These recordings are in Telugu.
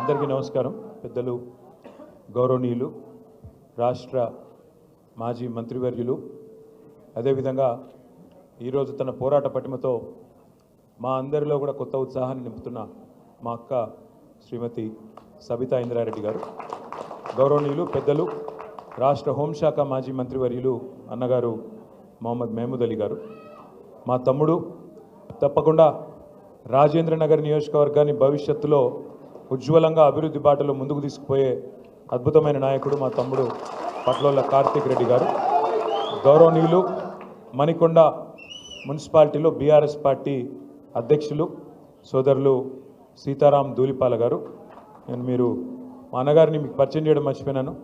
అందరికీ నమస్కారం. పెద్దలు, గౌరవనీయులు, రాష్ట్ర మాజీ మంత్రివర్యులు, అదేవిధంగా ఈరోజు తన పోరాట పటిమతో మా అందరిలో కూడా కొత్త ఉత్సాహాన్ని నింపుతున్న మా అక్క శ్రీమతి సబితా ఇంద్రారెడ్డి గారు, గౌరవనీయులు పెద్దలు, రాష్ట్ర హోంశాఖ మాజీ మంత్రివర్యులు అన్నగారు మొహమ్మద్ మహమూద్ అలీ గారు, మా తమ్ముడు, తప్పకుండా రాజేంద్రనగర్ నియోజకవర్గాన్ని భవిష్యత్తులో ఉజ్వలంగా అభివృద్ధి బాటలో ముందుకు తీసుకుపోయే అద్భుతమైన నాయకుడు మా తమ్ముడు పట్లోళ్ళ కార్తీక్ రెడ్డి గారు, గౌరవనీయులు మణికొండ మున్సిపాలిటీలో బీఆర్ఎస్ పార్టీ అధ్యక్షులు సోదరులు సీతారాం ధూళిపాల గారు. మీరు మా అన్నగారిని మీకు పరిచయం చేయడం మర్చిపోయినాను.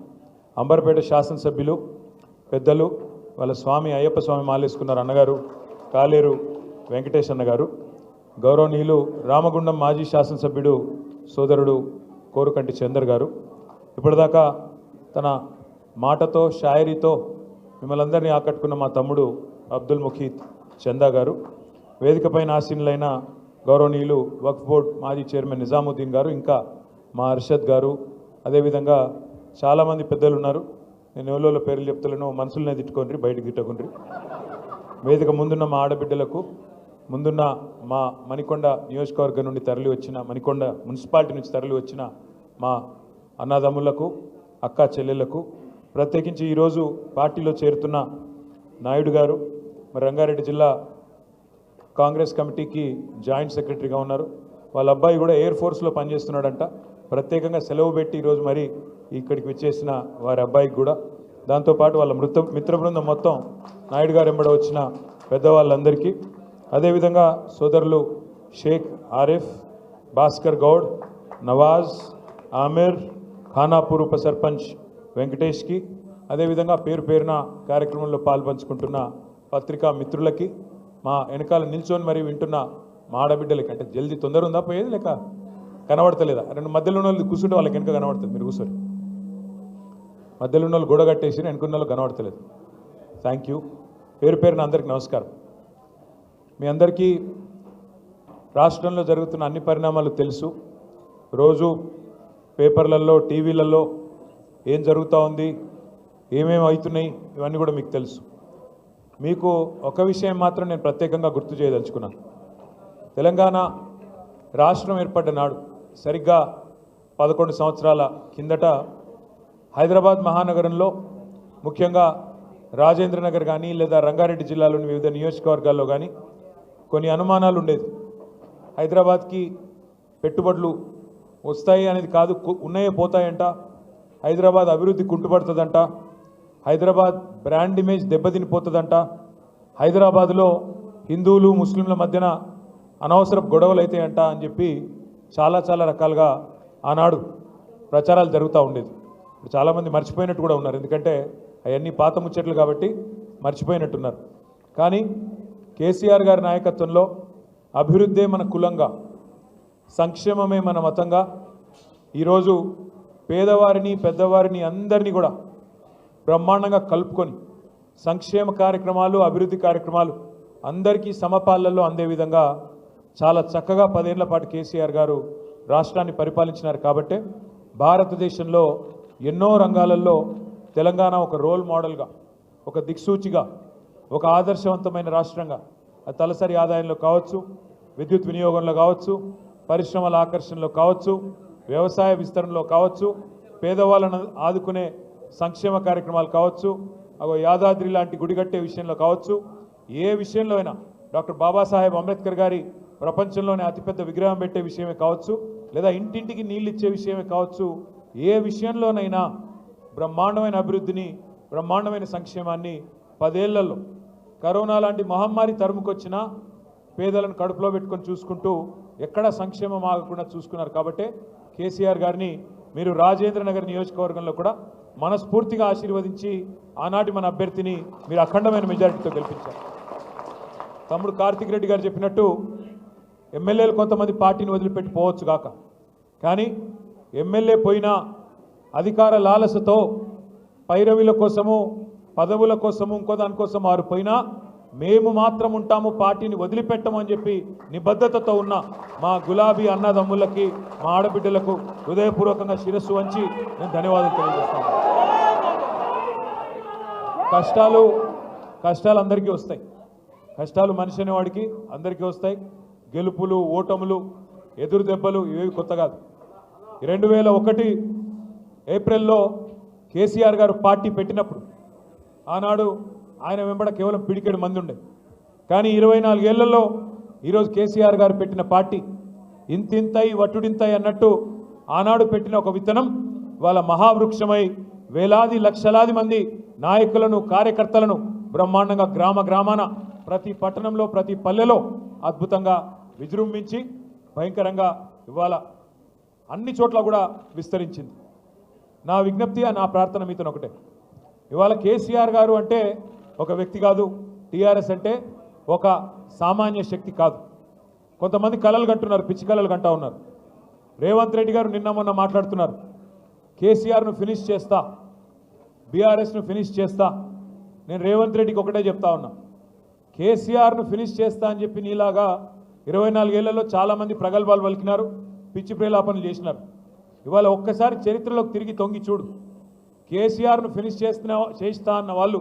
అంబర్పేట శాసనసభ్యులు పెద్దలు, వాళ్ళ స్వామి అయ్యప్ప స్వామి మాలేసుకున్నారు అన్నగారు కాలేరు వెంకటేష్ అన్న గారు, గౌరవనీయులు రామగుండం మాజీ శాసనసభ్యుడు సోదరుడు కోరుకంటి చందర్ గారు, ఇప్పటిదాకా తన మాటతో షాయరీతో మిమ్మల్ని అందరినీ ఆకట్టుకున్న మా తమ్ముడు అబ్దుల్ ముఖీద్ చందా గారు, వేదికపైన ఆసీనులైన గౌరవనీయులు వక్ఫ్ బోర్డ్ మాజీ చైర్మన్ నిజాముద్దీన్ గారు, ఇంకా మా అర్షద్ గారు, అదేవిధంగా చాలామంది పెద్దలు ఉన్నారు. నేను ఎవరిలో పేర్లు చెప్తలేను, మనసులనే తిట్టుకోండి, బయటకు తిట్టకుండ్రి. వేదిక ముందున్న మా ఆడబిడ్డలకు, ముందున్న మా మణికొండ నియోజకవర్గం నుండి తరలి వచ్చిన, మణికొండ మున్సిపాలిటీ నుంచి తరలి వచ్చిన మా అన్నదమ్ములకు, అక్క చెల్లెళ్లకు, ప్రత్యేకించి ఈరోజు పార్టీలో చేరుతున్న నాయుడు గారు, మరి రంగారెడ్డి జిల్లా కాంగ్రెస్ కమిటీకి జాయింట్ సెక్రటరీగా ఉన్నారు. వాళ్ళ అబ్బాయి కూడా ఎయిర్ ఫోర్స్లో పనిచేస్తున్నాడంట. ప్రత్యేకంగా సెలవు పెట్టి ఈరోజు మరి ఇక్కడికి వచ్చేసిన వారి అబ్బాయికి కూడా, దాంతోపాటు వాళ్ళ మిత్ర బృందం మొత్తం నాయుడు గారు వెంబడ వచ్చిన పెద్దవాళ్ళందరికీ, అదేవిధంగా సోదరులు షేక్ ఆరిఫ్, భాస్కర్ గౌడ్, నవాజ్, ఆమిర్, ఖానాపూర్ ఉప సర్పంచ్ వెంకటేష్కి, అదేవిధంగా పేరు పేరున కార్యక్రమంలో పాల్పంచుకుంటున్న పత్రికా మిత్రులకి, మా వెనకాల నిల్చొని మరి వింటున్న మా ఆడబిడ్డలకి, అంటే జల్దీ తొందర ఉందా పోయేది లేక కనబడతలేదా? రెండు మధ్యలో ఉన్న వాళ్ళు కూర్చుంటే వాళ్ళకి వెనక కనబడుతుంది, మీరు కూర్చోరు. మధ్యలో ఉన్న వాళ్ళు గొడవ కట్టేసి వెనుకున్న వాళ్ళు కనబడతలేదు. Thank you. పేరు పేరున అందరికీ నమస్కారం. మీ అందరికీ రాష్ట్రంలో జరుగుతున్న అన్ని పరిణామాలు తెలుసు. రోజు పేపర్లలో, టీవీలలో ఏం జరుగుతూ ఉంది, ఏమేమి అవుతున్నాయి, ఇవన్నీ కూడా మీకు తెలుసు. మీకు ఒక విషయం మాత్రం నేను ప్రత్యేకంగా గుర్తు చేయదలుచుకున్నాను. తెలంగాణ రాష్ట్రం ఏర్పడ్డ నాడు, సరిగ్గా 11 సంవత్సరాల కిందట, హైదరాబాద్ మహానగరంలో, ముఖ్యంగా రాజేంద్రనగర్ కానీ లేదా రంగారెడ్డి జిల్లాలోని వివిధ నియోజకవర్గాల్లో కానీ కొన్ని అనుమానాలు ఉండేది. హైదరాబాద్కి పెట్టుబడులు వస్తాయి అనేది కాదు, ఉన్నాయే పోతాయంట, హైదరాబాద్ అభివృద్ధి కుంటుపడుతుందంట, హైదరాబాద్ బ్రాండ్ ఇమేజ్ దెబ్బతినిపోతుందంట, హైదరాబాద్లో హిందువులు ముస్లింల మధ్యన అనవసర గొడవలు అవుతాయంట అని చెప్పి చాలా రకాలుగా ఆనాడు ప్రచారాలు జరుగుతూ ఉండేది. ఇప్పుడు చాలామంది మర్చిపోయినట్టు కూడా ఉన్నారు, ఎందుకంటే అవన్నీ పాత ముచ్చట్లు కాబట్టి మర్చిపోయినట్టున్నారు. కానీ కేసీఆర్ గారి నాయకత్వంలో అభివృద్ధే మన కులంగా, సంక్షేమమే మన మతంగా, ఈరోజు పేదవారిని పెద్దవారిని అందరినీ కూడా బ్రహ్మాండంగా కలుపుకొని సంక్షేమ కార్యక్రమాలు, అభివృద్ధి కార్యక్రమాలు అందరికీ సమపాలనలో అందే విధంగా చాలా చక్కగా 10 ఏళ్ల పాటు కేసీఆర్ గారు రాష్ట్రాన్ని పరిపాలించినారు. కాబట్టే భారతదేశంలో ఎన్నో రంగాలలో తెలంగాణ ఒక రోల్ మోడల్గా, ఒక దిక్సూచిగా, ఒక ఆదర్శవంతమైన రాష్ట్రంగా, తలసరి ఆదాయంలో కావచ్చు, విద్యుత్ వినియోగంలో కావచ్చు, పరిశ్రమల ఆకర్షణలో కావచ్చు, వ్యవసాయ విస్తరణలో కావచ్చు, పేదవాళ్ళను ఆదుకునే సంక్షేమ కార్యక్రమాలు కావచ్చు, యాదాద్రి లాంటి గుడి కట్టే విషయంలో కావచ్చు, ఏ విషయంలో అయినా డాక్టర్ బాబాసాహెబ్ అంబేద్కర్ గారి ప్రపంచంలోనే అతిపెద్ద విగ్రహం పెట్టే విషయమే కావచ్చు, లేదా ఇంటింటికి నీళ్ళు ఇచ్చే విషయమే కావచ్చు, ఏ విషయంలోనైనా బ్రహ్మాండమైన అభివృద్ధిని, బ్రహ్మాండమైన సంక్షేమాన్ని 10 ఏళ్లలో, కరోనా లాంటి మహమ్మారి తరుముకొచ్చినా పేదలను కడుపులో పెట్టుకొని చూసుకుంటూ ఎక్కడ సంక్షేమం ఆగకుండా చూసుకున్నారు. కాబట్టి కేసీఆర్ గారిని మీరు రాజేంద్రనగర్ నియోజకవర్గంలో కూడా మనస్ఫూర్తిగా ఆశీర్వదించి ఆనాటి మన అభ్యర్థిని మీరు అఖండమైన మెజారిటీతో గెలిపించారు. తమ్ముడు కార్తీక్ రెడ్డి గారు చెప్పినట్టు ఎమ్మెల్యేలు కొంతమంది పార్టీని వదిలిపెట్టి పోవచ్చు కాక, కానీ ఎమ్మెల్యే పోయినా అధికార లాలసతో పైరవీల కోసము, పదవుల కోసము, ఇంకో దానికోసం వారు పోయినా మేము మాత్రం ఉంటాము, పార్టీని వదిలిపెట్టమని చెప్పి నిబద్ధతతో ఉన్న మా గులాబీ అన్నదమ్ములకి, మా ఆడబిడ్డలకు హృదయపూర్వకంగా శిరస్సు వంచి నేను ధన్యవాదాలు తెలియజేస్తాను. కష్టాలు అందరికీ వస్తాయి. కష్టాలు మనిషి అనేవాడికి అందరికీ వస్తాయి. గెలుపులు, ఓటములు, ఎదురు దెబ్బలు ఇవేవి కొత్త కాదు. 2001 ఏప్రిల్లో కేసీఆర్ గారు పార్టీ పెట్టినప్పుడు ఆనాడు ఆయన వెంబడ కేవలం పిడికెడు మంది ఉండే. కానీ 24 ఏళ్లలో ఈరోజు కేసీఆర్ గారు పెట్టిన పార్టీ ఇంతింతై వట్టుడింతై అన్నట్టు ఆనాడు పెట్టిన ఒక విత్తనం వాళ్ళ మహావృక్షమై వేలాది లక్షలాది మంది నాయకులను, కార్యకర్తలను బ్రహ్మాండంగా గ్రామాన ప్రతి పట్టణంలో, ప్రతి పల్లెలో అద్భుతంగా విజృంభించి భయంకరంగా ఇవాళ అన్ని చోట్ల కూడా విస్తరించింది. నా విజ్ఞప్తి, నా ప్రార్థన మీతో ఒకటే. ఇవాళ కేసీఆర్ గారు అంటే ఒక వ్యక్తి కాదు, టీఆర్ఎస్ అంటే ఒక సామాన్య శక్తి కాదు. కొంతమంది కలలు కంటున్నారు, పిచ్చి కలలు కంటా ఉన్నారు. రేవంత్ రెడ్డి గారు నిన్న మొన్న మాట్లాడుతున్నారు, కేసీఆర్ను ఫినిష్ చేస్తా, బీఆర్ఎస్ను ఫినిష్ చేస్తా. నేను రేవంత్ రెడ్డికి ఒకటే చెప్తా ఉన్నా, కేసీఆర్ను ఫినిష్ చేస్తా అని చెప్పి నీలాగా 24 ఏళ్లలో చాలామంది ప్రగల్భాలు పలికినారు, పిచ్చి ప్రేలాపనలు చేసినారు. ఇవాళ ఒక్కసారి చరిత్రలోకి తిరిగి తొంగి చూడు. కేసీఆర్ను ఫినిష్ చేస్తా అన్న వాళ్ళు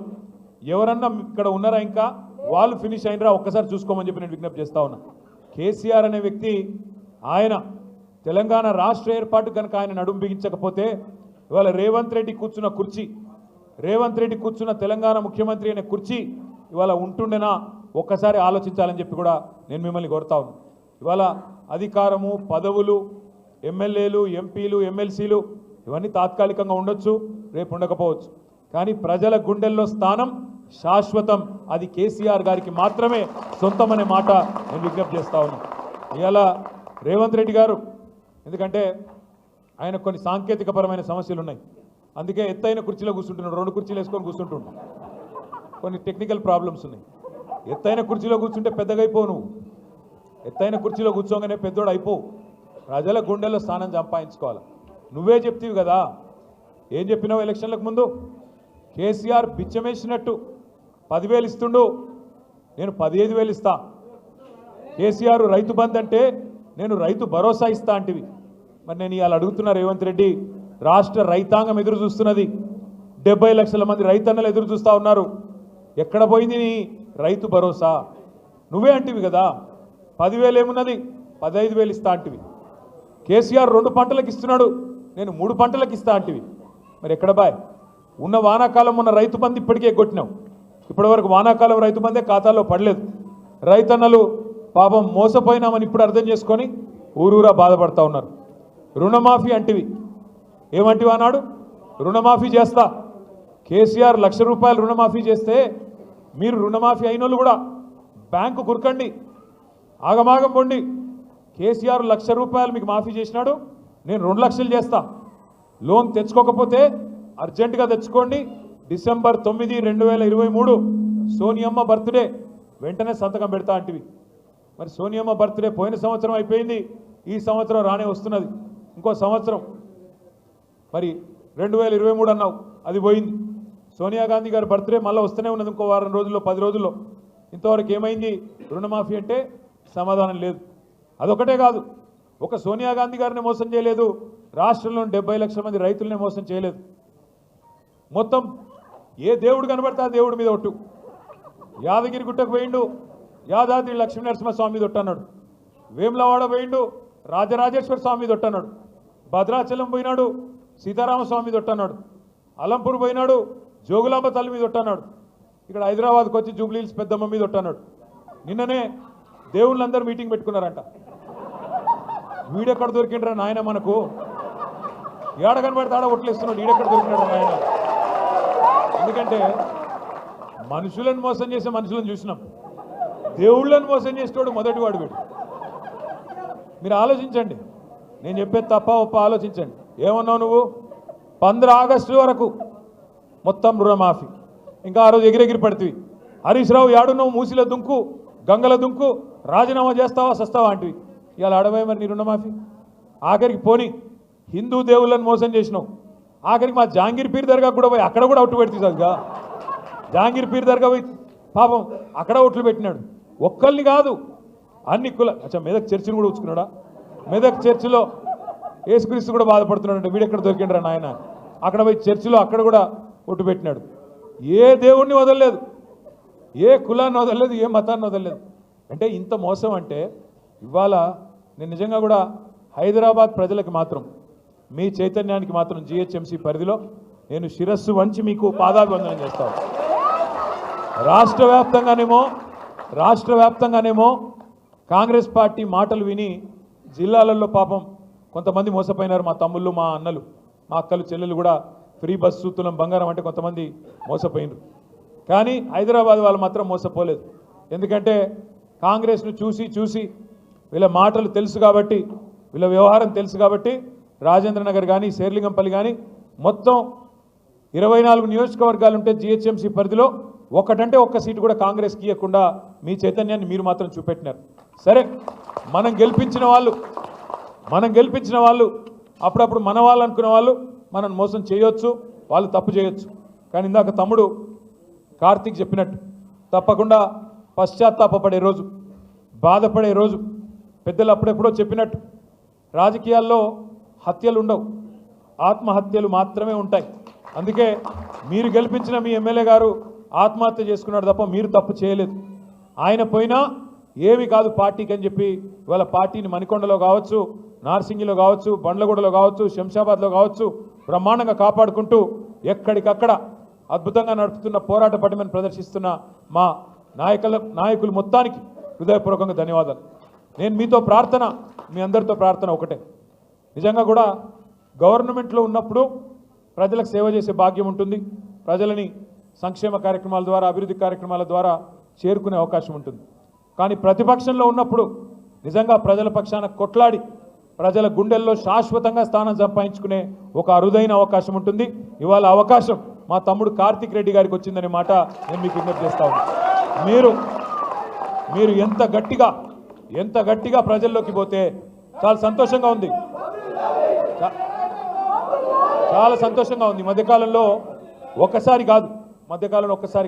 ఎవరన్నా ఇక్కడ ఉన్నారా? ఇంకా వాళ్ళు ఫినిష్ అయినరా? ఒక్కసారి చూసుకోమని చెప్పి నేను విజ్ఞప్తి చేస్తా ఉన్నా. కేసీఆర్ అనే వ్యక్తి, ఆయన తెలంగాణ రాష్ట్ర ఏర్పాటు కనుక ఆయన నడుము బిగించకపోతే ఇవాళ రేవంత్ రెడ్డి కూర్చున్న తెలంగాణ ముఖ్యమంత్రి అనే కుర్చీ ఇవాళ ఉంటుండేనా? ఒక్కసారి ఆలోచించాలని చెప్పి కూడా నేను మిమ్మల్ని కోరుతా ఉన్నాను. ఇవాళ అధికారము, పదవులు, ఎమ్మెల్యేలు, ఎంపీలు, ఎమ్మెల్సీలు ఇవన్నీ తాత్కాలికంగా ఉండొచ్చు, రేపు ఉండకపోవచ్చు. కానీ ప్రజల గుండెల్లో స్థానం శాశ్వతం. అది కేసీఆర్ గారికి మాత్రమే సొంతం అనే మాట నేను విజ్ఞప్తి చేస్తా ఉన్నాను. ఇవాళ రేవంత్ రెడ్డి గారు, ఎందుకంటే ఆయన కొన్ని సాంకేతికపరమైన సమస్యలు ఉన్నాయి, అందుకే ఎత్తైన కుర్చీలో కూర్చుంటున్నాడు. 2 కుర్చీలు వేసుకొని కూర్చుంటుంటాడు. కొన్ని టెక్నికల్ ప్రాబ్లమ్స్ ఉన్నాయి. ఎత్తైన కుర్చీలో కూర్చుంటే పెద్దగా అయిపోవు. నువ్వు ఎత్తైన కుర్చీలో కూర్చోగానే పెద్దోడు అయిపోవు. ప్రజల గుండెల్లో స్థానం సంపాదించుకోవాలి. నువ్వే చెప్తీవి కదా, ఏం చెప్పినావు ఎలక్షన్లకు ముందు? కేసీఆర్ బిచ్చమేసినట్టు 10,000 ఇస్తుండు, నేను 15,000 ఇస్తా. కేసీఆర్ రైతు బంద్ అంటే నేను రైతు భరోసా ఇస్తా అంటివి. మరి నేను ఇవాళ అడుగుతున్నా రేవంత్ రెడ్డి, రాష్ట్ర రైతాంగం ఎదురు చూస్తున్నది, 70 లక్షల మంది రైతన్నలు ఎదురు చూస్తూ ఉన్నారు. ఎక్కడ పోయింది నీ రైతు భరోసా? నువ్వే అంటివి కదా 10,000 ఏమున్నది, 15,000 ఇస్తా అంటివి. కేసీఆర్ 2 పంటలకు ఇస్తున్నాడు, నేను 3 పంటలకు ఇస్తా అంటివి. మరి ఎక్కడ బాయ్? ఉన్న వానాకాలం ఉన్న రైతు బంధు ఇప్పటికే ఎగ్గొట్టినావు. ఇప్పటివరకు వానాకాలం రైతు బందే ఖాతాలో పడలేదు. రైతన్నలు పాపం మోసపోయినామని ఇప్పుడు అర్థం చేసుకొని ఊరూరా బాధపడతా ఉన్నారు. రుణమాఫీ అంటివి, ఏమంటివి అన్నాడు? రుణమాఫీ చేస్తా. కేసీఆర్ ₹1,00,000 రుణమాఫీ చేస్తే మీరు రుణమాఫీ అయిన వాళ్ళు కూడా బ్యాంకు కురకండి, ఆగమాగం పొండి. కేసీఆర్ ₹1,00,000 మీకు మాఫీ చేసినాడు, నేను 2 లక్షలు చేస్తా. లోన్ తెచ్చుకోకపోతే అర్జెంటుగా తెచ్చుకోండి. డిసెంబర్ 9, 2023 సోనియమ్మ బర్త్డే, వెంటనే సంతకం పెడతా అంటివి. మరి సోనియమ్మ బర్త్డే పోయిన సంవత్సరం అయిపోయింది, ఈ సంవత్సరం రానే వస్తున్నది, ఇంకో సంవత్సరం. మరి 2023 అన్నావు, అది పోయింది. సోనియా గాంధీ గారి బర్త్డే మళ్ళీ వస్తూనే ఉన్నది, ఇంకో వారం రోజుల్లో, 10 రోజుల్లో. ఇంతవరకు ఏమైంది? రుణమాఫీ అంటే సమాధానం లేదు. అదొకటే కాదు, ఒక సోనియా గాంధీ గారిని మోసం చేయలేదు, రాష్ట్రంలోని 70 లక్షల మంది రైతులనే మోసం చేయలేదు. మొత్తం ఏ దేవుడు కనబడతా ఆ దేవుడి మీద ఒట్టు. యాదగిరి గుట్టకు పోయిండు, యాదాద్రి లక్ష్మీనరసింహస్వామి మీద ఒట్టన్నాడు. వేములవాడ పోయిండు, రాజరాజేశ్వర స్వామి మీద ఒట్టన్నాడు. భద్రాచలం పోయినాడు, సీతారామస్వామి మీద ఒట్టన్నాడు. అలంపూర్ పోయినాడు, జోగులాంబ తల్లి మీద ఒట్టన్నాడు. ఇక్కడ హైదరాబాద్కి వచ్చి జూబ్లీహిల్స్ పెద్దమ్మ మీద ఒట్టన్నాడు. నిన్ననే దేవుళ్ళందరూ మీటింగ్ పెట్టుకున్నారంట. వీడెక్కడ దొరికిండ్రా నాయన మనకు? ఏడ కనబడితే ఆడ ఒట్లేస్తున్నాడు, ఈడెక్కడ దొరికినాడు నాయన? ఎందుకంటే మనుషులను మోసం చేసే మనుషులను చూసినాం, దేవుళ్ళను మోసం చేసేవాడు మొదటివాడు వీడు. మీరు ఆలోచించండి, నేను చెప్పేది తప్ప ఒప్ప ఆలోచించండి. ఏమన్నావు నువ్వు? 15 ఆగస్టు వరకు మొత్తం రుణమాఫీ. ఇంకా ఆ రోజు ఎగిరెగిరి పడుతుంది. హరీష్ రావు యాడున్నావు? మూసిలో దుంకు, గంగల దుంకు, రాజీనామా చేస్తావా సస్తావా అంటివి. ఇవాళ అడవే మరి నీ రుణమాఫీ. ఆఖరికి పోని హిందూ దేవుళ్ళని మోసం చేసినావు. ఆఖరికి మా జహాంగీర్ పీర్ దర్గా కూడా పోయి అక్కడ కూడా అవుట్ పెడుతుంది. సరిగ్గా జహాంగీర్ పీర్ దర్గా పోయి పాపం అక్కడ ఓట్లు పెట్టినాడు. ఒక్కరిని కాదు, అన్ని కుల మెదక్ చర్చిని కూడా ఉంచుకున్నాడా? మెదక్ చర్చిలో యేసుక్రీస్తు కూడా బాధపడుతున్నాడు. వీడెక్కడ దొరికిండ్రా నాయన? అక్కడ పోయి చర్చిలో అక్కడ కూడా ఓటు పెట్టినాడు. ఏ దేవుణ్ణి వదలలేదు, ఏ కులాన్ని వదలలేదు, ఏ మతాన్ని వదలలేదు. అంటే ఇంత మోసం అంటే ఇవాళ నేను నిజంగా కూడా హైదరాబాద్ ప్రజలకు మాత్రం, మీ చైతన్యానికి మాత్రం జిహెచ్ఎంసీ పరిధిలో నేను శిరస్సు వంచి మీకు పాదాభివందనం చేస్తాను. రాష్ట్ర వ్యాప్తంగానేమో కాంగ్రెస్ పార్టీ మాటలు విని జిల్లాలలో పాపం కొంతమంది మోసపోయినారు. మా తమ్ముళ్ళు, మా అన్నలు, మా అక్కలు, చెల్లెలు కూడా ఫ్రీ బస్సు తులం బంగారం అంటే కొంతమంది మోసపోయినారు. కానీ హైదరాబాద్ వాళ్ళు మాత్రం మోసపోలేదు. ఎందుకంటే కాంగ్రెస్ను చూసి వీళ్ళ మాటలు తెలుసు కాబట్టి, వీళ్ళ వ్యవహారం తెలుసు కాబట్టి రాజేంద్ర నగర్ కానీ శేర్లింగంపల్లి కానీ మొత్తం 24 నియోజకవర్గాలు ఉంటే జిహెచ్ఎంసీ పరిధిలో ఒక్కటంటే ఒక్క సీటు కూడా కాంగ్రెస్కి ఇవ్వకుండా మీ చైతన్యాన్ని మీరు మాత్రం చూపెట్టినారు. సరే, మనం గెలిపించిన వాళ్ళు అప్పుడప్పుడు మన వాళ్ళు అనుకునే వాళ్ళు మనం మోసం చేయొచ్చు, వాళ్ళు తప్పు చేయొచ్చు. కానీ ఇందాక తమ్ముడు కార్తీక్ చెప్పినట్టు తప్పకుండా పశ్చాత్తాపపడే రోజు, బాధపడే రోజు. పెద్దలు అప్పుడెప్పుడో చెప్పినట్టు రాజకీయాల్లో హత్యలు ఉండవు, ఆత్మహత్యలు మాత్రమే ఉంటాయి. అందుకే మీరు గెలిపించిన మీ ఎమ్మెల్యే గారు ఆత్మహత్య చేసుకున్నాడు తప్ప మీరు తప్పు చేయలేదు. ఆయన పోయినా ఏమి కాదు పార్టీకి అని చెప్పి ఇవాళ పార్టీని మణికొండలో కావచ్చు, నార్సింగిలో కావచ్చు, బండ్లగూడలో కావచ్చు, శంషాబాద్లో కావచ్చు బ్రహ్మాండంగా కాపాడుకుంటూ ఎక్కడికక్కడ అద్భుతంగా నడుపుతున్న పోరాట పటిమను ప్రదర్శిస్తున్న మా నాయకులు మొత్తానికి హృదయపూర్వకంగా ధన్యవాదాలు. నేను మీతో ప్రార్థన, మీ అందరితో ప్రార్థన ఒకటే. నిజంగా కూడా గవర్నమెంట్లో ఉన్నప్పుడు ప్రజలకు సేవ చేసే భాగ్యం ఉంటుంది. ప్రజలని సంక్షేమ కార్యక్రమాల ద్వారా, అభివృద్ధి కార్యక్రమాల ద్వారా చేరుకునే అవకాశం ఉంటుంది. కానీ ప్రతిపక్షంలో ఉన్నప్పుడు నిజంగా ప్రజల పక్షాన కొట్లాడి ప్రజల గుండెల్లో శాశ్వతంగా స్థానం సంపాదించుకునే ఒక అరుదైన అవకాశం ఉంటుంది. ఇవాళ అవకాశం మా తమ్ముడు కార్తీక్ రెడ్డి గారికి వచ్చిందనే మాట నేను మీకు విజ్ఞప్తి చేస్తా ఉన్నాను. మీరు ఎంత గట్టిగా ప్రజల్లోకి పోతే చాలా సంతోషంగా ఉంది, చాలా సంతోషంగా ఉంది. మధ్యకాలంలో ఒక్కసారి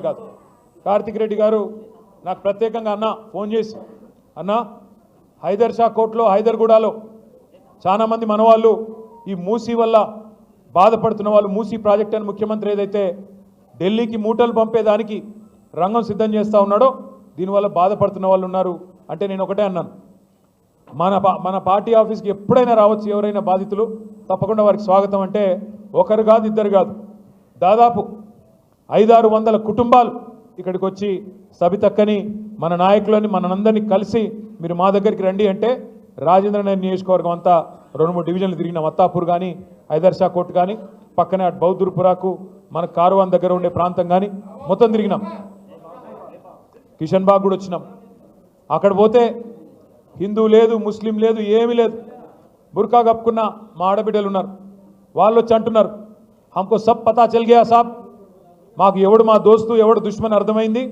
కాదు కార్తీక్ రెడ్డి గారు నాకు ప్రత్యేకంగా ఫోన్ చేసి, హైదర్ షా కోర్టులో హైదర్గూడలో చాలామంది మనవాళ్ళు ఈ మూసీ వల్ల బాధపడుతున్న వాళ్ళు, మూసీ ప్రాజెక్ట్ అని ముఖ్యమంత్రి ఏదైతే ఢిల్లీకి మూటలు పంపేదానికి రంగం సిద్ధం చేస్తూ ఉన్నాడో దీనివల్ల బాధపడుతున్న వాళ్ళు ఉన్నారు. అంటే నేను ఒకటే అన్నాను, మన పార్టీ ఆఫీస్కి ఎప్పుడైనా రావచ్చు ఎవరైనా బాధితులు, తప్పకుండా వారికి స్వాగతం. అంటే ఒకరు కాదు, ఇద్దరు కాదు, దాదాపు 500-600 కుటుంబాలు ఇక్కడికి వచ్చి సబితక్కని, మన నాయకులని, మనందరినీ కలిసి మీరు మా దగ్గరికి రండి అంటే రాజేంద్రనగర్ నియోజకవర్గం అంతా 2-3 డివిజన్లు తిరిగినాం. అత్తాపూర్ కానీ, హైదర్ షా కోర్టు కానీ, పక్కనే అటు బౌద్ధుర్పురాకు మన కారువాన్ దగ్గర ఉండే ప్రాంతం కానీ మొత్తం తిరిగినాం. కిషన్ బాగ్ కూడా వచ్చినాం. అక్కడ పోతే హిందూ లేదు, ముస్లిం లేదు, ఏమీ లేదు. బుర్కా కప్పుకున్న మా ఆడబిడ్డలు ఉన్నారు. వాళ్ళు వచ్చి అంటున్నారు, హమ్కో సబ్ పతా చల్ గయా సాబ్, మాకు ఎవడు మా దోస్తు ఎవడు దుష్మన్ అర్థమైంది,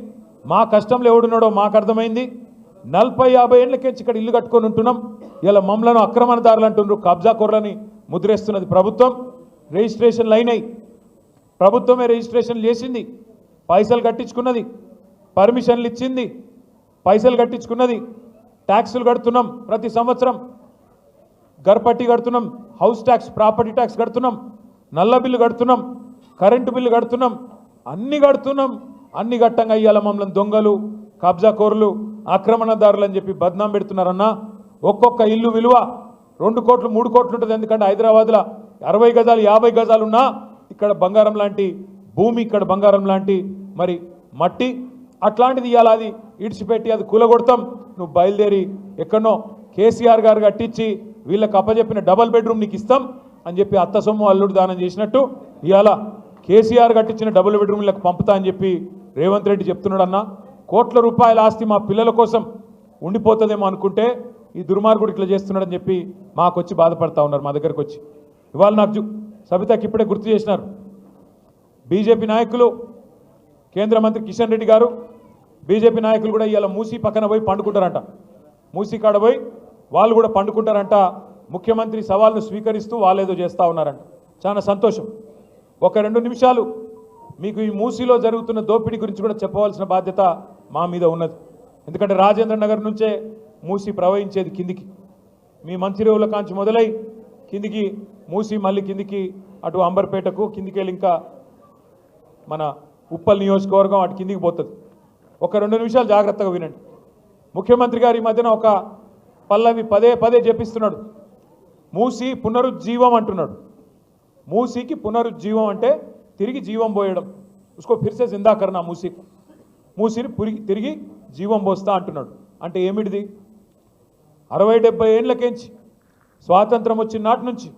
మా కష్టంలో ఎవడున్నాడో మాకు అర్థమైంది. 40-50 ఏళ్ళకెచ్చి ఇక్కడ ఇల్లు కట్టుకొని ఉంటున్నాం. ఇలా మమ్మలను అక్రమణదారులు అంటున్నారు, కబ్జా కోర్లని ముద్రేస్తున్నది ప్రభుత్వం. రిజిస్ట్రేషన్లు అయినాయి, ప్రభుత్వమే రిజిస్ట్రేషన్లు చేసింది, పైసలు కట్టించుకున్నది, పర్మిషన్లు ఇచ్చింది, పైసలు కట్టించుకున్నది, ట్యాక్సులు కడుతున్నాం. ప్రతి సంవత్సరం గర్పట్టి కడుతున్నాం, హౌస్ ట్యాక్స్, ప్రాపర్టీ ట్యాక్స్ కడుతున్నాం, నల్ల బిల్లు కడుతున్నాం, కరెంటు బిల్లు కడుతున్నాం, అన్ని గట్టంగా ఇవాళ మమ్మల్ని దొంగలు, కబ్జా కోర్లు, ఆక్రమణదారులు అని చెప్పి బద్నాం పెడుతున్నారన్నా. ఒక్కొక్క ఇల్లు విలువ 2 కోట్లు 3 కోట్లు ఉంటుంది. ఎందుకంటే హైదరాబాద్లో 60 గజాలు 50 గజాలు ఉన్నా ఇక్కడ బంగారం లాంటి భూమి, ఇక్కడ బంగారం లాంటి మరి మట్టి, అట్లాంటిది ఇవాళ అది ఇడిచిపెట్టి అది కూలగొడతాం. నువ్వు బయలుదేరి ఎక్కడనో కేసీఆర్ గారు కట్టించి వీళ్ళకి అప్పచెప్పిన డబల్ బెడ్రూమ్ నీకు ఇస్తాం అని చెప్పి అత్త సొమ్ము అల్లుడు దానం చేసినట్టు ఇవాళ కేసీఆర్ కట్టించిన డబుల్ బెడ్రూమ్లకు పంపుతా అని చెప్పి రేవంత్ రెడ్డి చెప్తున్నాడన్నా. కోట్ల రూపాయల ఆస్తి మా పిల్లల కోసం ఉండిపోతుందేమో అనుకుంటే ఈ దుర్మార్గుడు ఇట్లా చేస్తున్నాడని చెప్పి మాకు వచ్చి బాధపడతా ఉన్నారు. మా దగ్గరకు వచ్చి ఇవాళ నాకు సబితకి ఇప్పుడే గుర్తు చేసినారు. బీజేపీ నాయకులు, కేంద్ర మంత్రి కిషన్ రెడ్డి గారు, బీజేపీ నాయకులు కూడా ఇవాళ మూసీ పక్కన పోయి పండుకుంటారంట, మూసీ కాడ పోయి వాళ్ళు కూడా పండుకుంటారంట. ముఖ్యమంత్రి సవాల్ను స్వీకరిస్తూ వాళ్ళేదో చేస్తూ ఉన్నారంట. చాలా సంతోషం. 1-2 నిమిషాలు మీకు ఈ మూసీలో జరుగుతున్న దోపిడీ గురించి కూడా చెప్పవలసిన బాధ్యత మా మీద ఉన్నది. ఎందుకంటే రాజేంద్ర నగర్ నుంచే మూసీ ప్రవహించేది కిందికి. మీ మంచిరేవుల కాంచి మొదలై కిందికి మూసీ మళ్ళీ కిందికి అటు అంబర్పేటకు కిందికి వెళ్ళి ఇంకా మన ఉప్పల్ నియోజకవర్గం అటు కిందికి పోతుంది. ఒక 2 నిమిషాలు జాగ్రత్తగా వినండి. ముఖ్యమంత్రి గారు ఈ మధ్యన ఒక పల్లవి పదే పదే చెప్పిస్తున్నాడు. మూసీ పునరుజ్జీవం అంటున్నాడు. మూసీకి పునరుజ్జీవం అంటే తిరిగి జీవం పోయడం. ఉస్కో ఫిర్సే జిందా కర్నా మూసీని తిరిగి జీవం పోస్తా అంటున్నాడు. అంటే ఏమిటిది? 60-70 ఏళ్ళకేంచి స్వాతంత్రం వచ్చిన నాటి నుంచి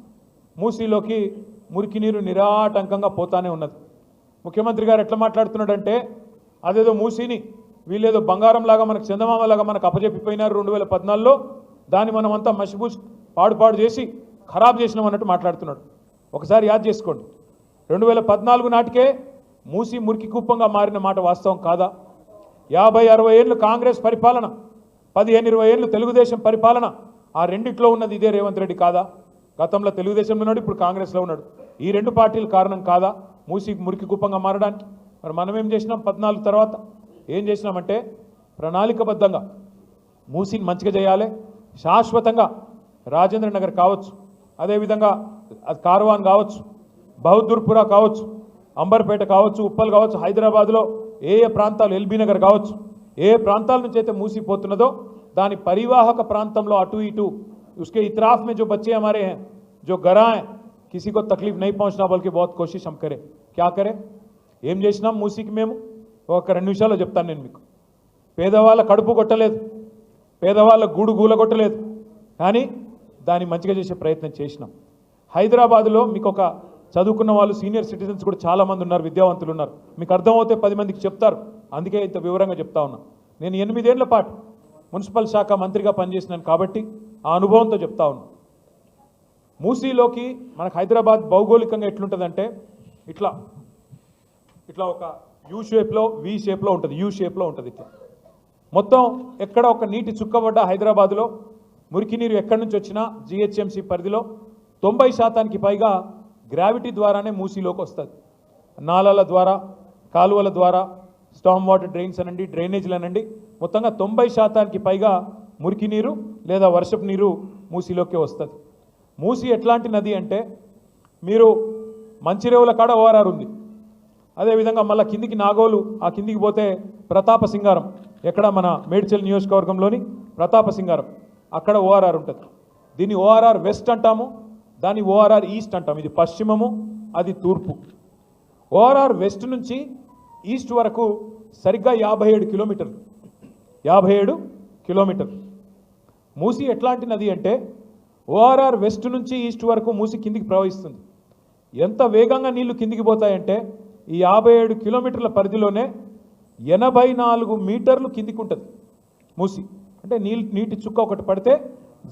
మూసీలోకి మురికి నీరు నిరాటంకంగా పోతానే ఉన్నది. ముఖ్యమంత్రి గారు ఎట్లా మాట్లాడుతున్నాడంటే అదేదో మూసీని వీళ్ళేదో బంగారం లాగా మనకు చందమామలాగా మనకు అప్పజెప్పిపోయినారు 2014లో, దాన్ని మనం అంతా మసిబూసి పాడు చేసి ఖరాబ్ చేసినాం అన్నట్టు మాట్లాడుతున్నాడు. ఒకసారి యాద్ చేసుకోండి, 2014 నాటికే మూసీ మురికి కుప్పంగా మారిన మాట వాస్తవం కాదా? 50-60 ఏళ్ళు కాంగ్రెస్ పరిపాలన, 15-20 ఏళ్ళు తెలుగుదేశం పరిపాలన, ఆ రెండిట్లో ఉన్నది ఇదే రేవంత్ రెడ్డి కాదా? గతంలో తెలుగుదేశంలో ఉన్నాడు, ఇప్పుడు కాంగ్రెస్లో ఉన్నాడు. ఈ 2 పార్టీలు కారణం కాదా మూసీ మురికి కుప్పంగా మారడానికి? మరి మనం ఏం చేసినాం? 14 తర్వాత ఏం చేసినామంటే ప్రణాళికబద్ధంగా మూసీని మంచిగా చేయాలి, శాశ్వతంగా రాజేంద్ర నగర్ కావచ్చు, అదేవిధంగా కార్వాన్ కావచ్చు, బహదూర్పురా కావచ్చు, అంబర్పేట కావచ్చు, ఉప్పల్ కావచ్చు, హైదరాబాద్లో ఏ ప్రాంతాలు, ఎల్బీ నగర్ కావచ్చు, ఏ ప్రాంతాల నుంచి అయితే మూసిపోతున్నదో దాని పరివాహక ప్రాంతంలో అటు ఇటు उसके इतराफ में जो बच्चे हमारे हैं जो गरा हैं किसी को तकलीफ नहीं पहुंचना बल्कि बहुत कोशिश हम करें. क्या करें? ఏం చేసినాం మూసీకి? మేము ఒక 2 నిమిషాల్లో చెప్తాను నేను మీకు. పేదవాళ్ళ కడుపు కొట్టలేదు, పేదవాళ్ళ గూడు గూలగొట్టలేదు, కానీ దాన్ని మంచిగా చేసే ప్రయత్నం చేసినాం. హైదరాబాద్లో మీకు ఒక చదువుకున్న వాళ్ళు సీనియర్ సిటిజన్స్ కూడా చాలామంది ఉన్నారు, విద్యావంతులు ఉన్నారు. మీకు అర్థమవుతే 10 మందికి చెప్తారు, అందుకే ఇంత వివరంగా చెప్తా ఉన్నా. నేను 8 ఏళ్ల పాటు మున్సిపల్ శాఖ మంత్రిగా పనిచేసినాను కాబట్టి ఆ అనుభవంతో చెప్తా ఉన్నా. మూసీలోకి మనకు హైదరాబాద్ భౌగోళికంగా ఎట్లుంటుందంటే ఇట్లా ఇట్లా ఒక యూ షేప్లో, వి షేప్లో ఉంటుంది, యూ షేప్లో ఉంటుంది. ఇట్లా మొత్తం ఎక్కడ ఒక నీటి చుక్కబడ్డ హైదరాబాద్లో మురికి నీరు ఎక్కడి నుంచి వచ్చినా జిహెచ్ఎంసీ పరిధిలో 90% పైగా గ్రావిటీ ద్వారానే మూసీలోకి వస్తుంది. నాలాల ద్వారా, కాలువల ద్వారా, స్టామ్ వాటర్ డ్రైన్స్ అనండి, డ్రైనేజీలు అనండి, మొత్తంగా 90% పైగా మురికి నీరు లేదా వర్షపు నీరు మూసీలోకే వస్తుంది. మూసీ ఎట్లాంటి నది అంటే మీరు మంచిరేవుల కాడ ఓఆర్ఆర్ ఉంది, అదేవిధంగా మళ్ళీ కిందికి నాగోలు, ఆ కిందికి పోతే ప్రతాప సింగారం, ఎక్కడ మన మేడ్చల్ నియోజకవర్గంలోని ప్రతాప సింగారం, అక్కడ ఓఆర్ఆర్ ఉంటుంది. దీన్ని ఓఆర్ఆర్ వెస్ట్ అంటాము, దాన్ని ఓఆర్ఆర్ ఈస్ట్ అంటాము. ఇది పశ్చిమము, అది తూర్పు. ఓఆర్ఆర్ వెస్ట్ నుంచి ఈస్ట్ వరకు సరిగ్గా 57 కిలోమీటర్లు. 57 కిలోమీటర్లు. మూసీ ఎట్లాంటి నది అంటే ఓఆర్ఆర్ వెస్ట్ నుంచి ఈస్ట్ వరకు మూసీ కిందికి ప్రవహిస్తుంది. ఎంత వేగంగా నీళ్లు కిందికి పోతాయంటే ఈ 57 కిలోమీటర్ల పరిధిలోనే 84 మీటర్లు కిందికి ఉంటుంది మూసీ. అంటే నీటి చుక్క ఒకటి పడితే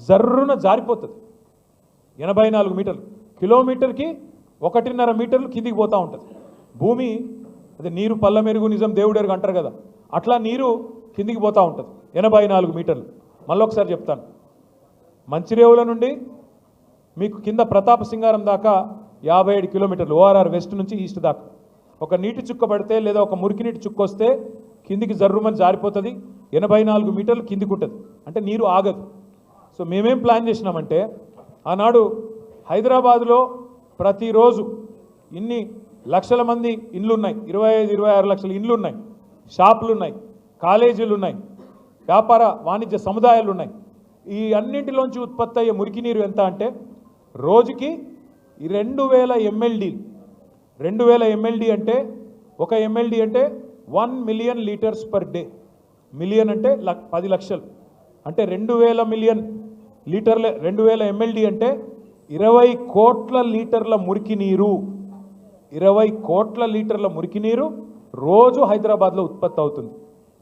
జర్రున జారిపోతుంది. 84 మీటర్లు, కిలోమీటర్కి 1.5 మీటర్లు కిందికి పోతూ ఉంటుంది భూమి. అదే నీరు పల్ల మెరుగు నిజం దేవుడెరుగు అంటారు కదా, అట్లా నీరు కిందికి పోతూ ఉంటుంది 84 మీటర్లు. మళ్ళీ ఒకసారి చెప్తాను, మంచిరేవుల నుండి మీకు కింద ప్రతాప సింగారం దాకా 57 కిలోమీటర్లు, ఓఆర్ఆర్ వెస్ట్ నుంచి ఈస్ట్ దాకా. ఒక నీటి చుక్క పడితే లేదా ఒక మురికి నీటి చుక్క వస్తే కిందికి జర్రుమని జారిపోతుంది, 84 మీటర్లు కిందికి ఉంటుంది. అంటే నీరు ఆగదు. సో మేమేం ప్లాన్ చేసినామంటే ఆనాడు హైదరాబాద్లో ప్రతిరోజు ఇన్ని లక్షల మంది ఇండ్లు ఉన్నాయి, 25-26 లక్షల ఇండ్లు ఉన్నాయి, షాపులు ఉన్నాయి, కాలేజీలు ఉన్నాయి, వ్యాపార వాణిజ్య సముదాయాలు ఉన్నాయి. ఈ అన్నింటిలోంచి ఉత్పత్తి అయ్యే మురికి నీరు ఎంత అంటే రోజుకి 2000 MLD. 2000 MLD అంటే ఒక MLD అంటే 1 million litres per day. Million అంటే 10 లక్షలు, అంటే 2000 మిలియన్ లీటర్ల 2000 MLD అంటే 20 కోట్ల లీటర్ల మురికి నీరు. 20 కోట్ల లీటర్ల మురికి నీరు రోజు హైదరాబాద్లో ఉత్పత్తి అవుతుంది.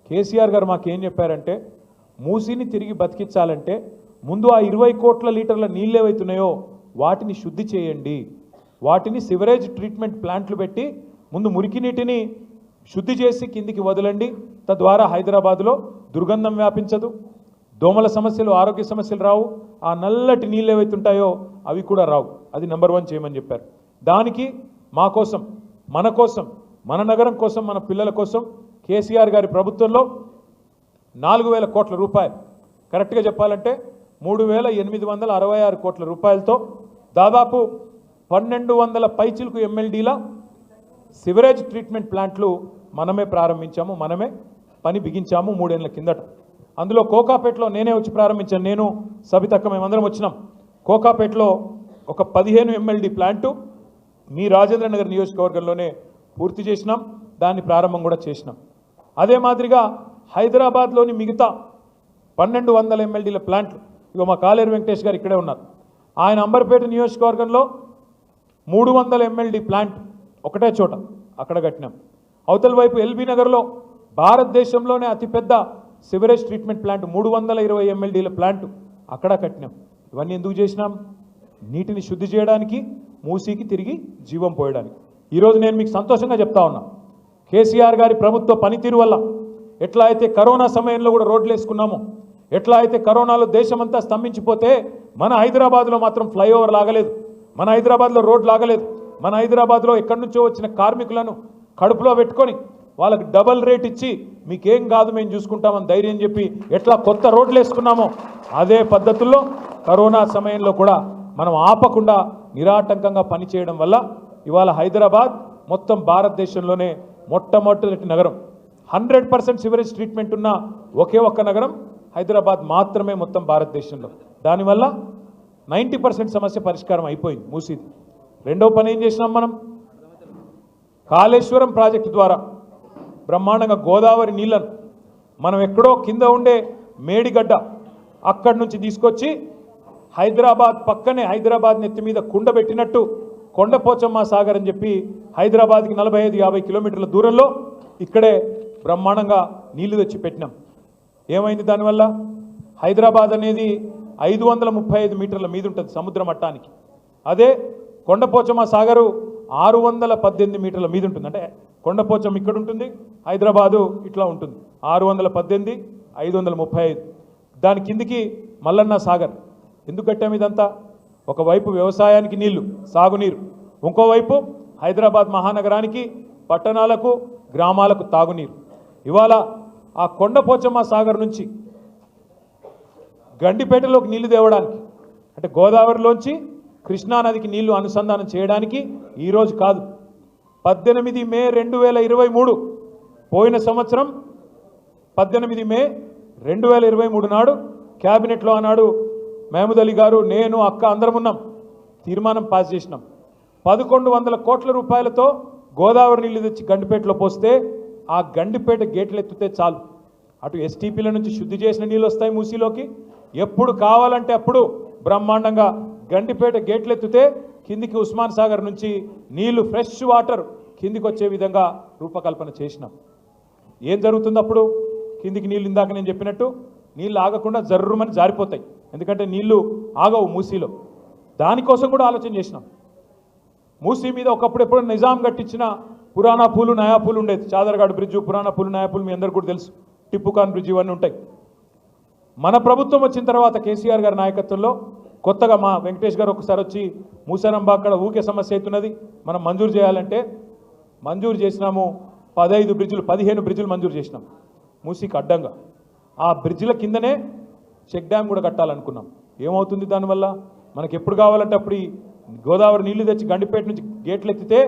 కేసీఆర్ గారు మాకేం చెప్పారంటే మూసీని తిరిగి బతికించాలంటే ముందు ఆ 20 కోట్ల లీటర్ల నీళ్ళు ఏవైతున్నాయో వాటిని శుద్ధి చేయండి, వాటిని సివరేజ్ ట్రీట్మెంట్ ప్లాంట్లు పెట్టి ముందు మురికి నీటిని శుద్ధి చేసి కిందికి వదలండి. తద్వారా హైదరాబాద్లో దుర్గంధం వ్యాపించదు, దోమల సమస్యలు, ఆరోగ్య సమస్యలు రావు, ఆ నల్లటి నీళ్ళు ఏవైతుంటాయో అవి కూడా రావు. అది నెంబర్ 1 చేయమని చెప్పారు. దానికి మా కోసం, మన కోసం మన నగరం కోసం, మన పిల్లల కోసం కేసీఆర్ గారి ప్రభుత్వంలో 4,000 కోట్ల రూపాయలు, కరెక్ట్గా చెప్పాలంటే 3,866 కోట్ల రూపాయలతో దాదాపు 1,200 పైచిలకు ఎమ్మెల్డీల సివరేజ్ ట్రీట్మెంట్ ప్లాంట్లు మనమే ప్రారంభించాము, మనమే పని బిగించాము 3 ఏళ్ల కిందట. అందులో కోకాపేటలో నేనే వచ్చి ప్రారంభించాను, నేను సబితక్క మేమందరం వచ్చినాం. కోకాపేటలో ఒక 15 ఎంఎల్డీ ప్లాంటు మీ రాజేంద్ర నగర్ నియోజకవర్గంలోనే పూర్తి చేసినాం, దాన్ని ప్రారంభం కూడా చేసినాం. అదే మాదిరిగా హైదరాబాద్లోని మిగతా 1,200 ఎంఎల్డీల ప్లాంట్లు, ఇక మా కాలేరు వెంకటేష్ గారు ఇక్కడే ఉన్నారు, ఆయన అంబర్పేట నియోజకవర్గంలో 300 ఎంఎల్డీ ప్లాంట్ ఒకటే చోట అక్కడ కట్టినాం. అవతల వైపు ఎల్బీ నగర్లో భారతదేశంలోనే అతిపెద్ద సివరేజ్ ట్రీట్మెంట్ ప్లాంట్ 320 ఎంఎల్డీల ప్లాంట్ అక్కడ కట్టినాం. ఇవన్నీ ఎందుకు చేసినాం? నీటిని శుద్ధి చేయడానికి, మూసీకి తిరిగి జీవం పోయడానికి. ఈరోజు నేను మీకు సంతోషంగా చెప్తా ఉన్నా, కేసీఆర్ గారి ప్రభుత్వ పనితీరు వల్ల ఎట్లా అయితే కరోనా సమయంలో కూడా రోడ్లు వేసుకున్నామో, ఎట్లా అయితే కరోనాలో దేశమంతా స్తంభించిపోతే మన హైదరాబాద్లో మాత్రం ఫ్లైఓవర్ లాగలేదు, మన హైదరాబాద్లో రోడ్ లాగలేదు. మన హైదరాబాద్లో ఎక్కడి నుంచో వచ్చిన కార్మికులను కడుపులో పెట్టుకొని వాళ్ళకి డబల్ రేట్ ఇచ్చి మీకేం కాదు మేము చూసుకుంటామని ధైర్యం చెప్పి ఎట్లా కొత్త రోడ్లు వేసుకున్నామో అదే పద్ధతుల్లో కరోనా సమయంలో కూడా మనం ఆపకుండా నిరాటంకంగా పనిచేయడం వల్ల ఇవాళ హైదరాబాద్ మొత్తం భారతదేశంలోనే మొట్టమొదటి నగరం. 100% సివరేజ్ ట్రీట్మెంట్ ఉన్న ఒకే ఒక్క నగరం హైదరాబాద్ మాత్రమే మొత్తం భారతదేశంలో. దానివల్ల 90% సమస్య పరిష్కారం అయిపోయింది మూసీది. రెండో పని ఏం చేసినాం మనం? కాళేశ్వరం ప్రాజెక్టు ద్వారా బ్రహ్మాండంగా గోదావరి నీళ్లను మనం ఎక్కడో కింద ఉండే మేడిగడ్డ అక్కడి నుంచి తీసుకొచ్చి హైదరాబాద్ పక్కనే, హైదరాబాద్ నెత్తి మీద కుండ పెట్టినట్టు కొండపోచమ్మ సాగర్ అని చెప్పి హైదరాబాద్కి 45-50 కిలోమీటర్ల దూరంలో ఇక్కడే బ్రహ్మాండంగా నీళ్లు తెచ్చి పెట్టినాం. ఏమైంది దానివల్ల? హైదరాబాద్ అనేది 535 మీటర్ల మీద ఉంటుంది సముద్ర మట్టానికి. అదే కొండపోచమ్మ సాగరు 618 మీటర్ల మీద ఉంటుంది. అంటే కొండపోచం ఇక్కడ ఉంటుంది, హైదరాబాదు ఇట్లా ఉంటుంది. 618, 535. దాని కిందికి మల్లన్న సాగర్. ఎందుకు కట్టాము ఇదంతా? ఒకవైపు వ్యవసాయానికి నీళ్లు, సాగునీరు, ఇంకోవైపు హైదరాబాద్ మహానగరానికి, పట్టణాలకు, గ్రామాలకు తాగునీరు. ఇవాళ ఆ కొండపోచమ్మ సాగర్ నుంచి గండిపేటలోకి నీళ్లు తేవడానికి, అంటే గోదావరిలోంచి కృష్ణానదికి నీళ్లు అనుసంధానం చేయడానికి ఈరోజు కాదు, 18 మే 2023 పోయిన సంవత్సరం 18 మే 2023 నాడు క్యాబినెట్లో ఆనాడు మహమూద్ అలీ గారు, నేను, అక్క అందరం ఉన్నాం, తీర్మానం పాస్ చేసినాం. 1,100 కోట్ల రూపాయలతో గోదావరి నీళ్లు తెచ్చి గండిపేటలో పోస్తే ఆ గండిపేట గేట్లు ఎత్తితే చాలు, అటు ఎస్టీపీల నుంచి శుద్ధి చేసిన నీళ్ళు వస్తాయి మూసీలోకి. ఎప్పుడు కావాలంటే అప్పుడు బ్రహ్మాండంగా గండిపేట గేట్లు ఎత్తితే కిందికి ఉస్మాన్ సాగర్ నుంచి నీళ్లు, ఫ్రెష్ వాటర్ కిందికి వచ్చే విధంగా రూపకల్పన చేసినాం. ఏం జరుగుతుంది అప్పుడు? కిందికి నీళ్ళు ఇందాక నేను చెప్పినట్టు నీళ్ళు ఆగకుండా జర్రుమని జారిపోతాయి, ఎందుకంటే నీళ్లు ఆగవు మూసీలో. దానికోసం కూడా ఆలోచన చేసినాం. మూసీ మీద ఒకప్పుడు ఎప్పుడు నిజాం కట్టించిన పురాణా పూలు, నయా పూలు ఉండేది. చాదర్గాడ్ బ్రిడ్జ్, పురాణా పూలు, నయా పూలు మీ అందరికీ కూడా తెలుసు. టిప్పుకాన్ బ్రిడ్జ్ ఇవన్నీ ఉంటాయి. మన ప్రభుత్వం వచ్చిన తర్వాత కేసీఆర్ గారి నాయకత్వంలో కొత్తగా మా వెంకటేష్ గారు ఒకసారి వచ్చి మూసారంబా అక్కడ ఊకే సమస్య అవుతున్నది, మనం మంజూరు చేయాలంటే మంజూరు చేసినాము. 15 బ్రిడ్జులు, 15 బ్రిడ్జులు మంజూరు చేసినాం మూసీకి అడ్డంగా. ఆ బ్రిడ్జిల కిందనే చెక్ డ్యామ్ కూడా కట్టాలనుకున్నాం. ఏమవుతుంది దానివల్ల? మనకి ఎప్పుడు కావాలంటే అప్పుడు ఈ గోదావరి నీళ్లు తెచ్చి గండిపేట నుంచి గేట్లు ఎత్తితే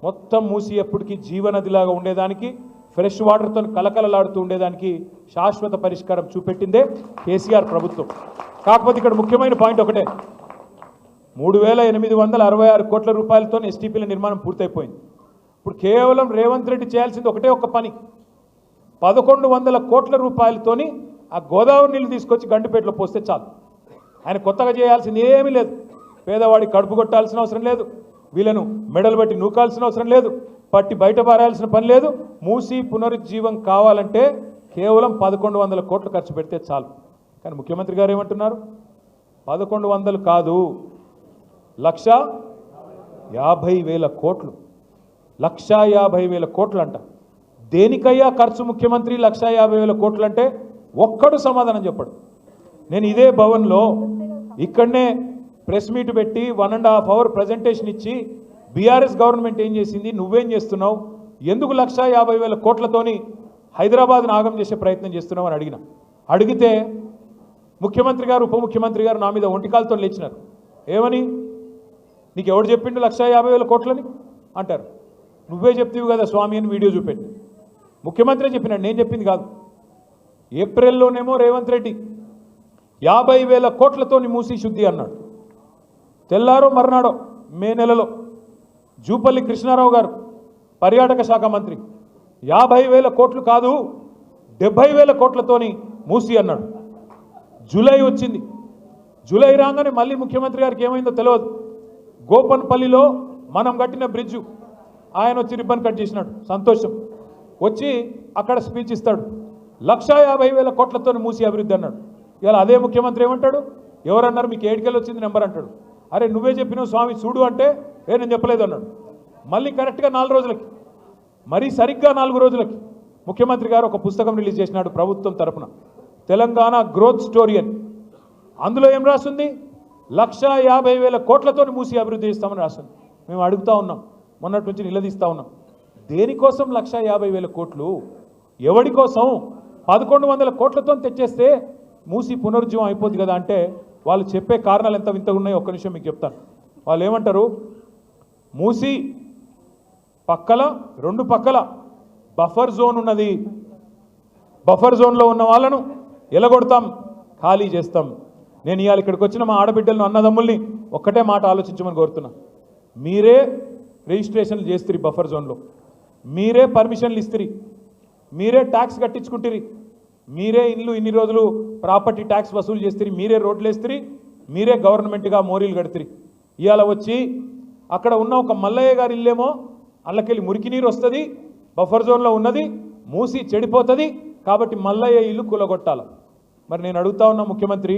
మొత్తం మూసి ఎప్పటికీ జీవనదిలాగా ఉండేదానికి, ఫ్రెష్ వాటర్తో కలకలలాడుతూ ఉండేదానికి శాశ్వత పరిష్కారం చూపెట్టిందే కేసీఆర్ ప్రభుత్వం. కాకపోతే ఇక్కడ ముఖ్యమైన పాయింట్ ఒకటే, 3,866 కోట్ల రూపాయలతో ఎస్టీపీల నిర్మాణం పూర్తయిపోయింది. ఇప్పుడు కేవలం రేవంత్ రెడ్డి చేయాల్సింది ఒకటే ఒక్క పని, 1,100 కోట్ల రూపాయలతోని ఆ గోదావరి నీళ్ళు తీసుకొచ్చి గండిపేటలో పోస్తే చాలు. ఆయన కొత్తగా చేయాల్సింది ఏమీ లేదు. పేదవాడి కడుపు కొట్టాల్సిన అవసరం లేదు, వీళ్ళను మెడలు బట్టి నూకాల్సిన అవసరం లేదు, పట్టి బయట పారాల్సిన పని లేదు. మూసి పునరుజ్జీవం కావాలంటే కేవలం 1,100 కోట్లు ఖర్చు పెడితే చాలు. కానీ ముఖ్యమంత్రి గారు ఏమంటున్నారు? 1,100 కాదు, 1,50,000 కోట్లు, 1,50,000 కోట్లు అంట. దేనికయ్యా ఖర్చు ముఖ్యమంత్రి 1,50,000 కోట్లు అంటే? ఒక్కడు సమాధానం చెప్పడు. నేను ఇదే భవన్లో ఇక్కడనే ప్రెస్ మీట్ పెట్టి 1.5 అవర్ ప్రజెంటేషన్ ఇచ్చి బీఆర్ఎస్ గవర్నమెంట్ ఏం చేసింది, నువ్వేం చేస్తున్నావు, ఎందుకు 1,50,000 కోట్లతోని హైదరాబాద్ను ఆగం చేసే ప్రయత్నం చేస్తున్నామని అడిగితే ముఖ్యమంత్రి గారు ఉప ముఖ్యమంత్రి గారు నా మీద ఒంటికాలతో లేచినారు. ఏమని? నీకు ఎవడు చెప్పిండు 1,50,000 కోట్లని అంటారు. నువ్వే చెప్తీవి కదా స్వామి అని వీడియో చూపెట్టి. ముఖ్యమంత్రి చెప్పినాడు, నేను చెప్పింది కాదు. ఏప్రిల్లోనేమో రేవంత్ రెడ్డి 50,000 కోట్లతోని మూసి శుద్ధి అన్నాడు. తెల్లారో మర్నాడో మే నెలలో జూపల్లి కృష్ణారావు గారు పర్యాటక శాఖ మంత్రి 50,000 కోట్లు కాదు 70,000 కోట్లతోని మూసి అన్నాడు. జూలై వచ్చింది. జూలై రాగానే మళ్ళీ ముఖ్యమంత్రి గారికి ఏమైందో తెలియదు. గోపన్పల్లిలో మనం కట్టిన బ్రిడ్జు ఆయన వచ్చి రిబ్బన్ కట్ చేసినాడు. సంతోషం. వచ్చి అక్కడ స్పీచ్ ఇస్తాడు. 1,50,000 కోట్లతోని మూసి అభివృద్ధి అన్నాడు. ఇవాళ అదే ముఖ్యమంత్రి ఏమంటాడు? ఎవరన్నారు మీకు ఏడుకెళ్ళి వచ్చింది నెంబర్ అంటాడు. అరే నువ్వే చెప్పినావు స్వామి చూడు అంటే నేను చెప్పలేదు అన్నాడు. మళ్ళీ కరెక్ట్గా 4 రోజులకి, మరీ సరిగ్గా 4 రోజులకి ముఖ్యమంత్రి గారు ఒక పుస్తకం రిలీజ్ చేసినాడు ప్రభుత్వం తరఫున, తెలంగాణ గ్రోత్ స్టోరీ అని. అందులో ఏం రాస్తుంది? 1,50,000 కోట్లతో మూసి అభివృద్ధి చేస్తామని రాస్తుంది. మేము అడుగుతా ఉన్నాం, మొన్నటి నుంచి నిలదీస్తూ ఉన్నాం. దేనికోసం 1,50,000 కోట్లు? ఎవడి కోసం? 1,100 కోట్లతో తెచ్చేస్తే మూసి పునరుజ్జీవం అయిపోద్ది కదా అంటే వాళ్ళు చెప్పే కారణాలు ఎంత వింతగా ఉన్నాయో ఒక్క నిమిషం మీకు చెప్తాను. వాళ్ళు ఏమంటారు? మూసి పక్కల 2 పక్కల బఫర్ జోన్ ఉన్నది. బఫర్ జోన్లో ఉన్న వాళ్ళను ఎలగొడతాం, ఖాళీ చేస్తాం. నేను ఇవాళ ఇక్కడికి వచ్చిన మా ఆడబిడ్డలను అన్నదమ్ముల్ని ఒక్కటే మాట ఆలోచించమని కోరుతున్నా. మీరే రిజిస్ట్రేషన్లు చేస్తురి బఫర్ జోన్లో, మీరే పర్మిషన్లు ఇస్తురి, మీరే ట్యాక్స్ కట్టించుకుంటురి, మీరే ఇన్ని రోజులు ప్రాపర్టీ ట్యాక్స్ వసూలు చేస్తురి, మీరే రోడ్లు వేస్తురి, మీరే గవర్నమెంట్గా మోరీలు కడుతురి. ఇవాళ వచ్చి అక్కడ ఉన్న ఒక మల్లయ్య గారి ఇల్లేమో అల్లకెళ్ళి మురికి నీరు వస్తుంది, బఫర్ జోన్లో ఉన్నది, మూసి చెడిపోతుంది, కాబట్టి మల్లయ్య ఇల్లు కూలగొట్టాలి. మరి నేను అడుగుతా ఉన్నా ముఖ్యమంత్రి,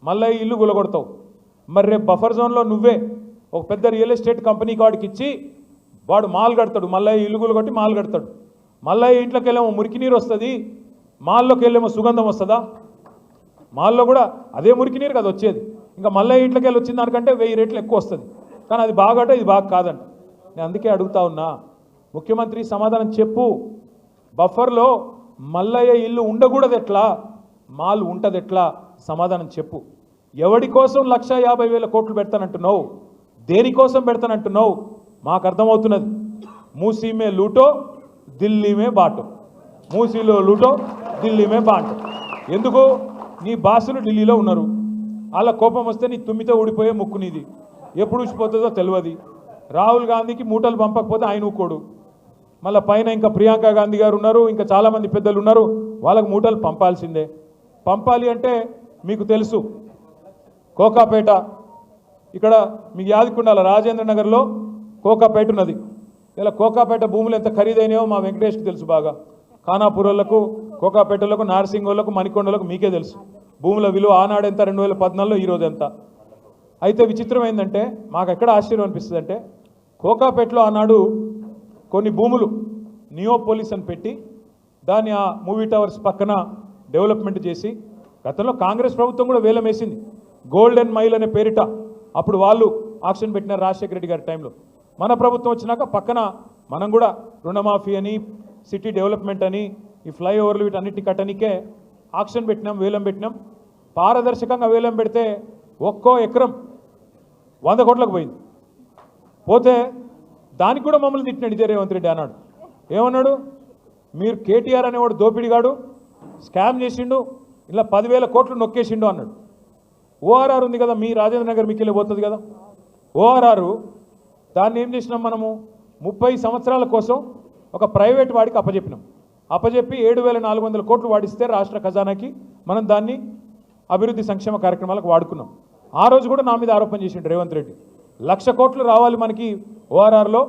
మల్లయ్య ఇల్లు కూలగొడతావు, మరి రేపు బఫర్ జోన్లో నువ్వే ఒక పెద్ద రియల్ ఎస్టేట్ కంపెనీకి వాడికి ఇచ్చి వాడు మాల్ కడతాడు, మల్లయ్య ఇల్లు కూలగొట్టి మాల్ కడతాడు. మల్లయ్య ఇంట్లోకి వెళ్ళేమో మురికి నీరు వస్తుంది, మాల్లోకి వెళ్ళేమో సుగంధం వస్తుందా? మాల్లో కూడా అదే మురికి నీరు కదా వచ్చేది. ఇంకా మల్లయ్య ఇంట్లోకి వెళ్ళి వచ్చిన దానికంటే 1000 రెట్లు ఎక్కువ వస్తుంది. కానీ అది బాగట, ఇది బాగా కాదంట. నేను అందుకే అడుగుతా ఉన్నా, ముఖ్యమంత్రి సమాధానం చెప్పు. బఫర్లో మల్లయ్య ఇల్లు ఉండకూడదు ఎట్లా, మాల్ ఉంటుంది ఎట్లా? సమాధానం చెప్పు. ఎవడి కోసం 1,50,000 కోట్లు పెడతానంటున్నావు? దేనికోసం పెడతానంటున్నావు? మాకు అర్థమవుతున్నది. మూసీ మే లూటో ఢిల్లీ మే బాటో, మూసీలో లూటో ఢిల్లీ మే బాటో. ఎందుకు? నీ బాసులు ఢిల్లీలో ఉన్నారు, వాళ్ళ కోపం వస్తే నీ తుమ్మితో ఊడిపోయే ముక్కు నీది, ఎప్పుడు ఊసిపోతుందో తెలియదు. రాహుల్ గాంధీకి మూటలు పంపకపోతే ఆయన ఊకోడు, మళ్ళీ పైన ఇంకా ప్రియాంక గాంధీ గారు ఉన్నారు, ఇంకా చాలామంది పెద్దలు ఉన్నారు, వాళ్ళకు మూటలు పంపాల్సిందే. పంపాలి అంటే మీకు తెలుసు, కోకాపేట ఇక్కడ మీకు యాదకుండాల రాజేంద్ర నగర్లో కోకాపేట ఉన్నది. ఇలా కోకాపేట భూములు ఎంత ఖరీదైనాయో మా వెంకటేష్కి తెలుసు బాగా. ఖానాపూర్లకు, కోకాపేటలకు, నార్సింగోళ్లకు, మణికొండలకు మీకే తెలుసు భూముల విలువ ఆనాడు ఎంత, 2014లో ఈరోజు ఎంత. అయితే విచిత్రం ఏంటంటే మాకు ఎక్కడ ఆశ్చర్యం అనిపిస్తుంది అంటే, కోకాపేటలో ఆనాడు కొన్ని భూములు నియోపోలిస్ అని పెట్టి దాన్ని ఆ మూవీ టవర్స్ పక్కన డెవలప్మెంట్ చేసి, గతంలో కాంగ్రెస్ ప్రభుత్వం కూడా వేలం వేసింది గోల్డెన్ మైల్ అనే పేరిట. అప్పుడు వాళ్ళు ఆక్షన్ పెట్టినారు రాజశేఖర రెడ్డి గారి టైంలో. మన ప్రభుత్వం వచ్చినాక పక్కన మనం కూడా రుణమాఫీ అని, సిటీ డెవలప్మెంట్ అని, ఈ ఫ్లైఓవర్లు వీటన్నిటి కట్టనికే ఆక్షన్ పెట్టినాం, వేలం పెట్టినాం. పారదర్శకంగా వేలం పెడితే ఒక్కో ఎకరం 100 కోట్లకు పోయింది. పోతే దానికి కూడా మమ్మల్ని తిట్టినాడు ఇదే రేవంత్ రెడ్డి. అన్నాడు, ఏమన్నాడు? మీరు కేటీఆర్ అనేవాడు దోపిడిగాడు, స్కామ్ చేసిండు, ఇలా 10,000 కోట్లు నొక్కేసిండు అన్నాడు. ఓఆర్ఆర్ ఉంది కదా, మీ రాజేంద్ర నగర్ మీకు వెళ్ళి పోతుంది కదా ఓఆర్ఆర్. దాన్ని ఏం చేసినాం మనము? 30 సంవత్సరాల కోసం ఒక ప్రైవేట్ వాడికి అప్పజెప్పినాం. అప్పజెప్పి 7,400 కోట్లు వాడిస్తే రాష్ట్ర ఖజానాకి మనం దాన్ని అభివృద్ధి సంక్షేమ కార్యక్రమాలకు వాడుకున్నాం. ఆ రోజు కూడా నా మీద ఆరోపణ చేసిండు రేవంత్ రెడ్డి, 1,00,000 కోట్లు రావాలి మనకి ఓఆర్ఆర్లో,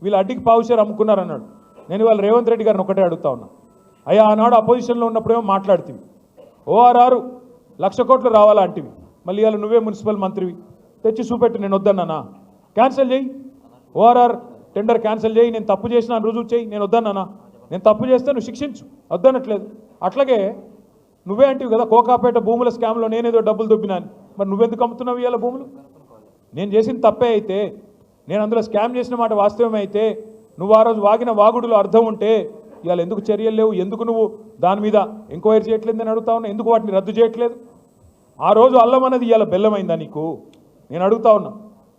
వీళ్ళు అడ్డికి పావుషేర్ అమ్ముకున్నారన్నాడు. నేను ఇవాళ రేవంత్ రెడ్డి గారిని ఒకటే అడుగుతా ఉన్నా, అయ్యా ఆనాడు అపోజిషన్లో ఉన్నప్పుడేమో మాట్లాడుతీవి, ఓఆర్ఆర్ 1,00,000 కోట్లు రావాలా అంటివి, మళ్ళీ ఇవాళ నువ్వే మున్సిపల్ మంత్రివి, తెచ్చి చూపెట్టు. నేను వద్దన్నానా? క్యాన్సిల్ చేయి, ఓఆర్ఆర్ టెండర్ క్యాన్సిల్ చేయి. నేను తప్పు చేసిన రుజువు చేయి. నేను వద్దన్నానా? నేను తప్పు చేస్తే నువ్వు శిక్షించు, వద్దనట్లేదు. అట్లాగే నువ్వే అంటివి కదా కోకాపేట భూముల స్కామ్లో నేనేదో డబ్బులు దొబ్బినాను, మరి నువ్వెందుకు అమ్ముతున్నావు ఇవాళ భూములు? నేను చేసిన తప్పే అయితే, నేను అందులో స్కామ్ చేసిన మాట వాస్తవమే అయితే నువ్వు ఆ రోజు వాగిన వాగుడులో అర్థం ఉంటే ఇవాళ ఎందుకు చర్యలు లేవు, ఎందుకు నువ్వు దాని మీద ఎంక్వైరీ చేయట్లేదని అడుగుతా ఉన్నా, ఎందుకు వాటిని రద్దు చేయట్లేదు? ఆ రోజు అల్లం అన్నది ఇవాళ బెల్లమైందా నీకు? నేను అడుగుతా ఉన్నా.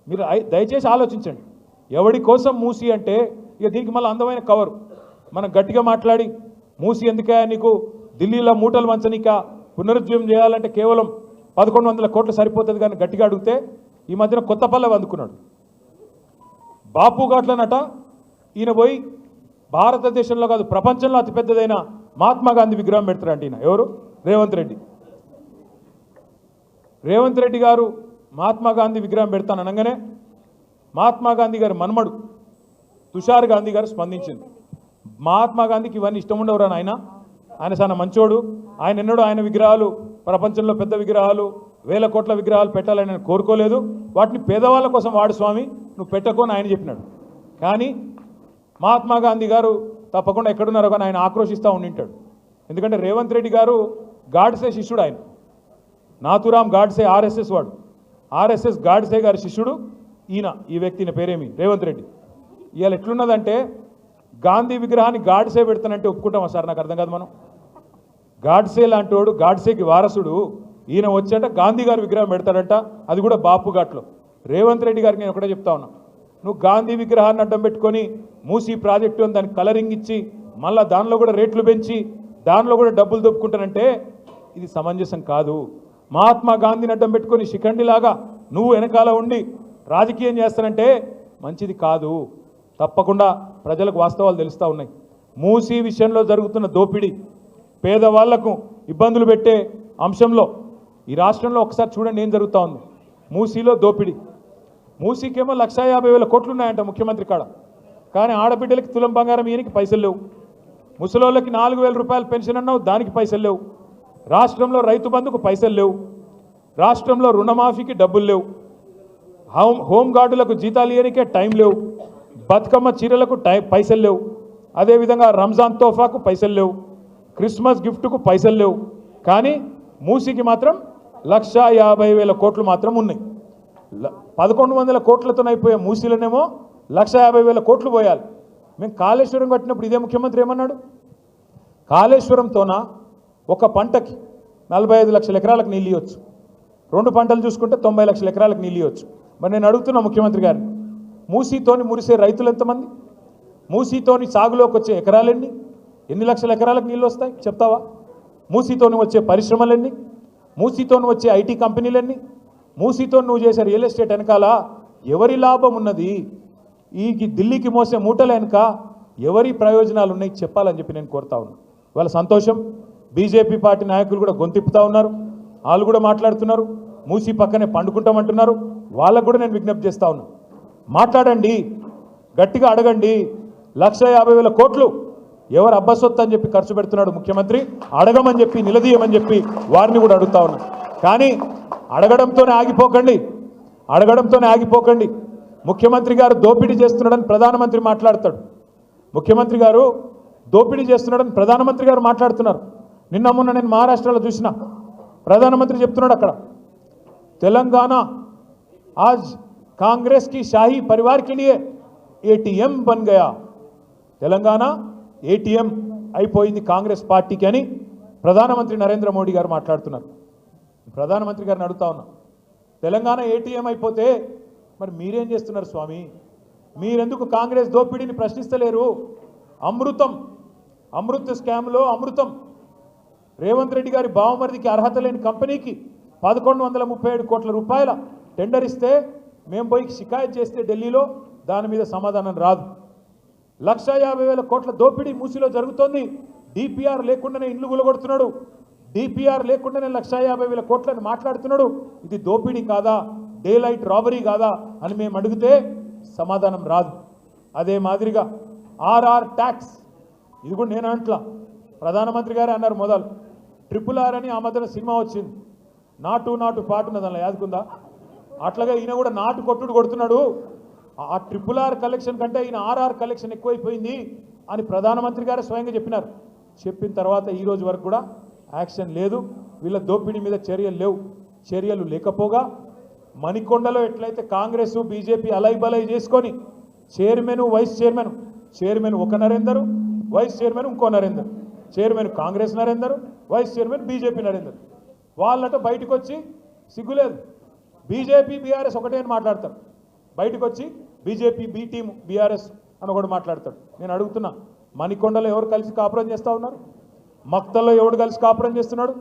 మీరు దయచేసి ఆలోచించండి. ఎవడి కోసం మూసి అంటే ఇక దీనికి మళ్ళీ అందమైన కవరు మనం గట్టిగా మాట్లాడి మూసి ఎందుకే నీకు ఢిల్లీలో మూటలు వంచనీక పునరుజ్జీవం చేయాలంటే కేవలం 1100 కోట్లు సరిపోతుంది కానీ గట్టిగా అడిగితే ఈ మధ్యన కొత్త పల్లె అందుకున్నాడు. బాపు ఘాట్లనట ఈయన పోయి భారతదేశంలో కాదు ప్రపంచంలో అతిపెద్దదైన మహాత్మా గాంధీ విగ్రహం పెడతారంట. ఈయన ఎవరు? రేవంత్ రెడ్డి. రేవంత్ రెడ్డి గారు మహాత్మా గాంధీ విగ్రహం పెడతాను అనగానే మహాత్మా గాంధీ గారి మన్మడు తుషార్ గాంధీ గారు స్పందించింది. మహాత్మా గాంధీకి ఇవన్నీ ఇష్టం ఉండవురా ఆయన, ఆయన చాలా మంచోడు, ఆయన ఎన్నడూ ఆయన విగ్రహాలు ప్రపంచంలో పెద్ద విగ్రహాలు 1000 కోట్ల విగ్రహాలు పెట్టాలని నేను కోరుకోలేదు, వాటిని పేదవాళ్ళ కోసం వాడు స్వామి, నువ్వు పెట్టుకొని ఆయన చెప్పినాడు. కానీ మహాత్మా గాంధీ గారు తప్పకుండా ఎక్కడున్నారో కానీ ఆయన ఆక్రోషిస్తూ ఉండింటాడు. ఎందుకంటే రేవంత్ రెడ్డి గారు గాడ్సే శిష్యుడు, ఆయన నాథురామ్ గాడ్సే ఆర్ఎస్ఎస్ వాడు, ఆర్ఎస్ఎస్ గాడ్సే గారి శిష్యుడు ఈయన. ఈ వ్యక్తి పేరేమి రేవంత్ రెడ్డి. ఇవాళ ఎట్లున్నదంటే గాంధీ విగ్రహాన్ని గాడ్సే పెడతానంటే ఒప్పుకుంటామా సార్? నాకు అర్థం కాదు. మనం గాడ్సే లాంటి వాడు, గాడ్సేకి వారసుడు ఈయన వచ్చాట గాంధీ గారి విగ్రహం పెడతాడంట, అది కూడా బాపు ఘాట్లో. రేవంత్ రెడ్డి గారికి నేను ఒకటే చెప్తా ఉన్నా, నువ్వు గాంధీ విగ్రహాన్ని అడ్డం పెట్టుకొని మూసీ ప్రాజెక్టు అని దానికి కలరింగ్ ఇచ్చి మళ్ళీ దానిలో కూడా రేట్లు పెంచి దానిలో కూడా డబ్బులు దొప్పుకుంటానంటే ఇది సమంజసం కాదు. మహాత్మా గాంధీని అడ్డం పెట్టుకొని శిఖండిలాగా నువ్వు వెనకాల ఉండి రాజకీయం చేస్తానంటే మంచిది కాదు. తప్పకుండా ప్రజలకు వాస్తవాలు తెలుస్తూ ఉన్నాయి. మూసీ విషయంలో జరుగుతున్న దోపిడీ, పేదవాళ్లకు ఇబ్బందులు పెట్టే అంశంలో ఈ రాష్ట్రంలో ఒకసారి చూడండి ఏం జరుగుతూ ఉంది. మూసీలో దోపిడీ, మూసీకేమో 1,50,000 కోట్లు ఉన్నాయంట ముఖ్యమంత్రి కాడ, కానీ ఆడబిడ్డలకి తులం బంగారం ఈయనకి పైసలు లేవు, ముసలోళ్ళకి 4,000 రూపాయలు పెన్షన్ అన్నావు దానికి పైసలు లేవు, రాష్ట్రంలో రైతు బంధుకు పైసలు లేవు, రాష్ట్రంలో రుణమాఫీకి డబ్బులు లేవు, హోంగార్డులకు జీతాలు ఇయ్యనికే టైం లేవు, బతుకమ్మ చీరలకు పైసలు లేవు, అదేవిధంగా రంజాన్ తోఫాకు పైసలు లేవు, క్రిస్మస్ గిఫ్ట్కు పైసలు లేవు. కానీ మూసీకి మాత్రం 1,50,000 కోట్లు మాత్రం ఉన్నాయి. 1,100 కోట్లతో అయిపోయే మూసీలోనేమో 1,50,000 కోట్లు పోయాలి. మేము కాళేశ్వరం కట్టినప్పుడు ఇదే ముఖ్యమంత్రి ఏమన్నాడు? కాళేశ్వరంతోన ఒక పంటకి 45 లక్షల ఎకరాలకు నీళ్ళు ఇవ్వచ్చు, 2 పంటలు చూసుకుంటే 90 లక్షల ఎకరాలకు నీళ్ళు ఇవ్వచ్చు. మరి నేను అడుగుతున్నా ముఖ్యమంత్రి గారిని, మూసీతోని మురిసే రైతులు ఎంతమంది? మూసీతోని సాగులోకి వచ్చే ఎకరాలెన్ని? ఎన్ని లక్షల ఎకరాలకు నీళ్ళు వస్తాయి చెప్తావా? మూసీతోని వచ్చే పరిశ్రమలెన్ని? మూసీతోని వచ్చే ఐటీ కంపెనీలన్నీ? మూసీతో నువ్వు చేసే రియల్ ఎస్టేట్ వెనకాల ఎవరి లాభం ఉన్నది? ఈ ఢిల్లీకి మోసే మూటల వెనుక ఎవరి ప్రయోజనాలు ఉన్నాయి చెప్పాలని చెప్పి నేను కోరుతా ఉన్నా. వాళ్ళ సంతోషం, బీజేపీ పార్టీ నాయకులు కూడా గొంతిప్పుతా ఉన్నారు, వాళ్ళు కూడా మాట్లాడుతున్నారు, మూసీ పక్కనే పండుకుంటామంటున్నారు. వాళ్ళకు కూడా నేను విజ్ఞప్తి చేస్తా ఉన్నా, మాట్లాడండి, గట్టిగా అడగండి. 1,50,000 కోట్లు ఎవరు అబ్బసొత్తు అని చెప్పి ఖర్చు పెడుతున్నాడు ముఖ్యమంత్రి, అడగమని చెప్పి నిలదీయమని చెప్పి వారిని కూడా అడుగుతా ఉన్నా. కానీ అడగడంతోనే ఆగిపోకండి, అడగడంతోనే ఆగిపోకండి. ముఖ్యమంత్రి గారు దోపిడీ చేస్తున్నాడని ప్రధానమంత్రి మాట్లాడతాడు, ముఖ్యమంత్రి గారు దోపిడీ చేస్తున్నాడని ప్రధానమంత్రి గారు మాట్లాడుతున్నారు. నిన్న మొన్న నేను మహారాష్ట్రలో చూసిన ప్రధానమంత్రి చెప్తున్నాడు అక్కడ, తెలంగాణ ఆజ్ కాంగ్రెస్ కి షాహీ పరివార్ కే లియే ఏటీఎం బన్ గయా, తెలంగాణ ఏటీఎం అయిపోయింది కాంగ్రెస్ పార్టీకి అని ప్రధానమంత్రి నరేంద్ర మోడీ గారు మాట్లాడుతున్నారు. ప్రధానమంత్రి గారిని అడుగుతా ఉన్నా, తెలంగాణ ఏటీఎం అయిపోతే మరి మీరేం చేస్తున్నారు స్వామి? మీరెందుకు కాంగ్రెస్ దోపిడీని ప్రశ్నిస్తలేరు? అమృత్ స్కామ్లో అమృతం, రేవంత్ రెడ్డి గారి బావమరిదికి అర్హత లేని కంపెనీకి 1,137 కోట్ల రూపాయల టెండర్ ఇస్తే మేము పోయి షికాయత్ చేస్తే ఢిల్లీలో దాని మీద సమాధానం రాదు. 1,50,000 కోట్ల దోపిడీ మూసీలో జరుగుతోంది. డిపిఆర్ లేకుండానే ఇండ్లు గులగొడుతున్నాడు, డిపిఆర్ లేకుండానే 1,50,000 కోట్లని మాట్లాడుతున్నాడు. ఇది దోపిడీ కాదా, డే లైట్ రాబరీ కాదా అని మేము అడిగితే సమాధానం రాదు. అదే మాదిరిగా ఆర్ఆర్ ట్యాక్స్, ఇది కూడా నేను అంట్లా, ప్రధానమంత్రి గారే అన్నారు మొదలు. RRR అని ఆ మధ్యన సినిమా వచ్చింది, నాటు పాటున్న దానిలో యాదుకుందా, అట్లాగే ఈయన కూడా నాటు కొట్టుడు కొడుతున్నాడు. ఆ RRR కలెక్షన్ కంటే ఈయన ఆర్ఆర్ కలెక్షన్ ఎక్కువైపోయింది అని ప్రధానమంత్రి గారే స్వయంగా చెప్పినారు. చెప్పిన తర్వాత ఈ రోజు వరకు కూడా యాక్షన్ లేదు, వీళ్ళ దోపిడీ మీద చర్యలు లేవు. చర్యలు లేకపోగా మణికొండలో ఎట్లయితే కాంగ్రెస్ బీజేపీ అలై బలై చేసుకొని చైర్మన్ వైస్ చైర్మన్ చైర్మన్ ఒక నరేందర్, వైస్ చైర్మన్ ఇంకో Narender. Chairman Congress Narender, vice chairman BJP Narender. వాళ్ళట బయటకు వచ్చి సిగ్గులేదు, బీజేపీ బీఆర్ఎస్ ఒకటే అని మాట్లాడతారు. బయటకు వచ్చి బీజేపీ బీ టీం బీఆర్ఎస్ అని ఒకటి మాట్లాడతాడు. నేను అడుగుతున్నా, మణికొండలో ఎవరు కలిసి కాపురం చేస్తూ ఉన్నారు? మక్తల్లో ఎవడు కలిసి కాపురం చేస్తున్నాడు?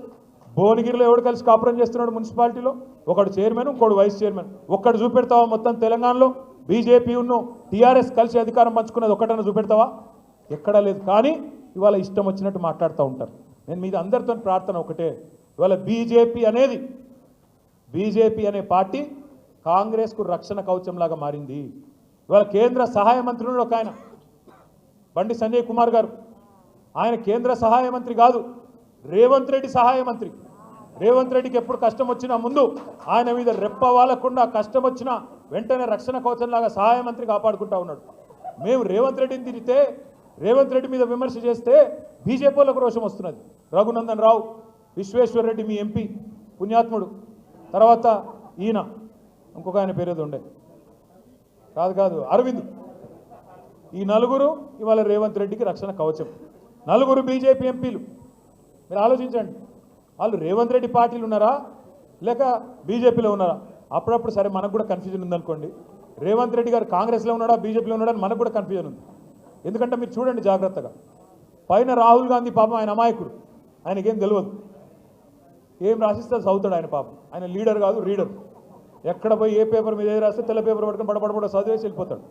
భువనగిరిలో ఎవడు కలిసి కాపురం చేస్తున్నాడు? మున్సిపాలిటీలో ఒకడు చైర్మన్, ఇంకోడు వైస్ చైర్మన్. ఒక్కడు చూపెడతావా? మొత్తం తెలంగాణలో బీజేపీ ఉన్ను టీఆర్ఎస్ కలిసి అధికారం పంచుకున్నది ఒక్కటన్నా చూపెడతావా? ఎక్కడా లేదు. కానీ ఇవాళ ఇష్టం వచ్చినట్టు మాట్లాడుతూ ఉంటారు. నేను మీద అందరితో ప్రార్థన ఒకటే, ఇవాళ బీజేపీ అనే పార్టీ కాంగ్రెస్కు రక్షణ కవచంలాగా మారింది. ఇవాళ కేంద్ర సహాయ మంత్రులు ఒక ఆయన బండి సంజయ్ కుమార్ గారు, ఆయన కేంద్ర సహాయ మంత్రి కాదు, రేవంత్ రెడ్డి సహాయ మంత్రి. రేవంత్ రెడ్డికి ఎప్పుడు కష్టం వచ్చినా ముందు ఆయన మీద రెప్ప వాలకుండా, కష్టం వచ్చినా వెంటనే రక్షణ కవచంలాగా సహాయ మంత్రి కాపాడుకుంటా ఉన్నాడు. మేము రేవంత్ రెడ్డిని తిరిగితే, రేవంత్ రెడ్డి మీద విమర్శ చేస్తే బీజేపీలకు రోషం వస్తున్నది. రఘునందన్ రావు, విశ్వేశ్వర్ రెడ్డి మీ ఎంపీ పుణ్యాత్ముడు, తర్వాత ఈయన ఇంకొక ఆయన పేరేదో ఉండే, కాదు అరవింద్. ఈ నలుగురు ఇవాళ రేవంత్ రెడ్డికి రక్షణ కవచం. నలుగురు బీజేపీ ఎంపీలు. మీరు ఆలోచించండి, వాళ్ళు రేవంత్ రెడ్డి పార్టీలు ఉన్నారా లేక బీజేపీలో ఉన్నారా? అప్పుడప్పుడు సరే మనకు కూడా కన్ఫ్యూజన్ ఉందనుకోండి, రేవంత్ రెడ్డి గారు కాంగ్రెస్లో ఉన్నాడా బీజేపీలో ఉన్నాడా అని మనకు కూడా కన్ఫ్యూజన్ ఉంది. ఎందుకంటే మీరు చూడండి జాగ్రత్తగా, పైన రాహుల్ గాంధీ పాపం ఆయన అమాయకుడు, ఆయనకేం తెలియదు, ఏం రాసిస్తే చదువుతాడు ఆయన పాపం. ఆయన లీడర్ కాదు, రీడర్. ఎక్కడ పోయి ఏ పేపర్ మీద ఏది రాస్తే తెల్ల పేపర్ పట్టుకొని పడపడపడ చదివేసి వెళ్ళిపోతాడు.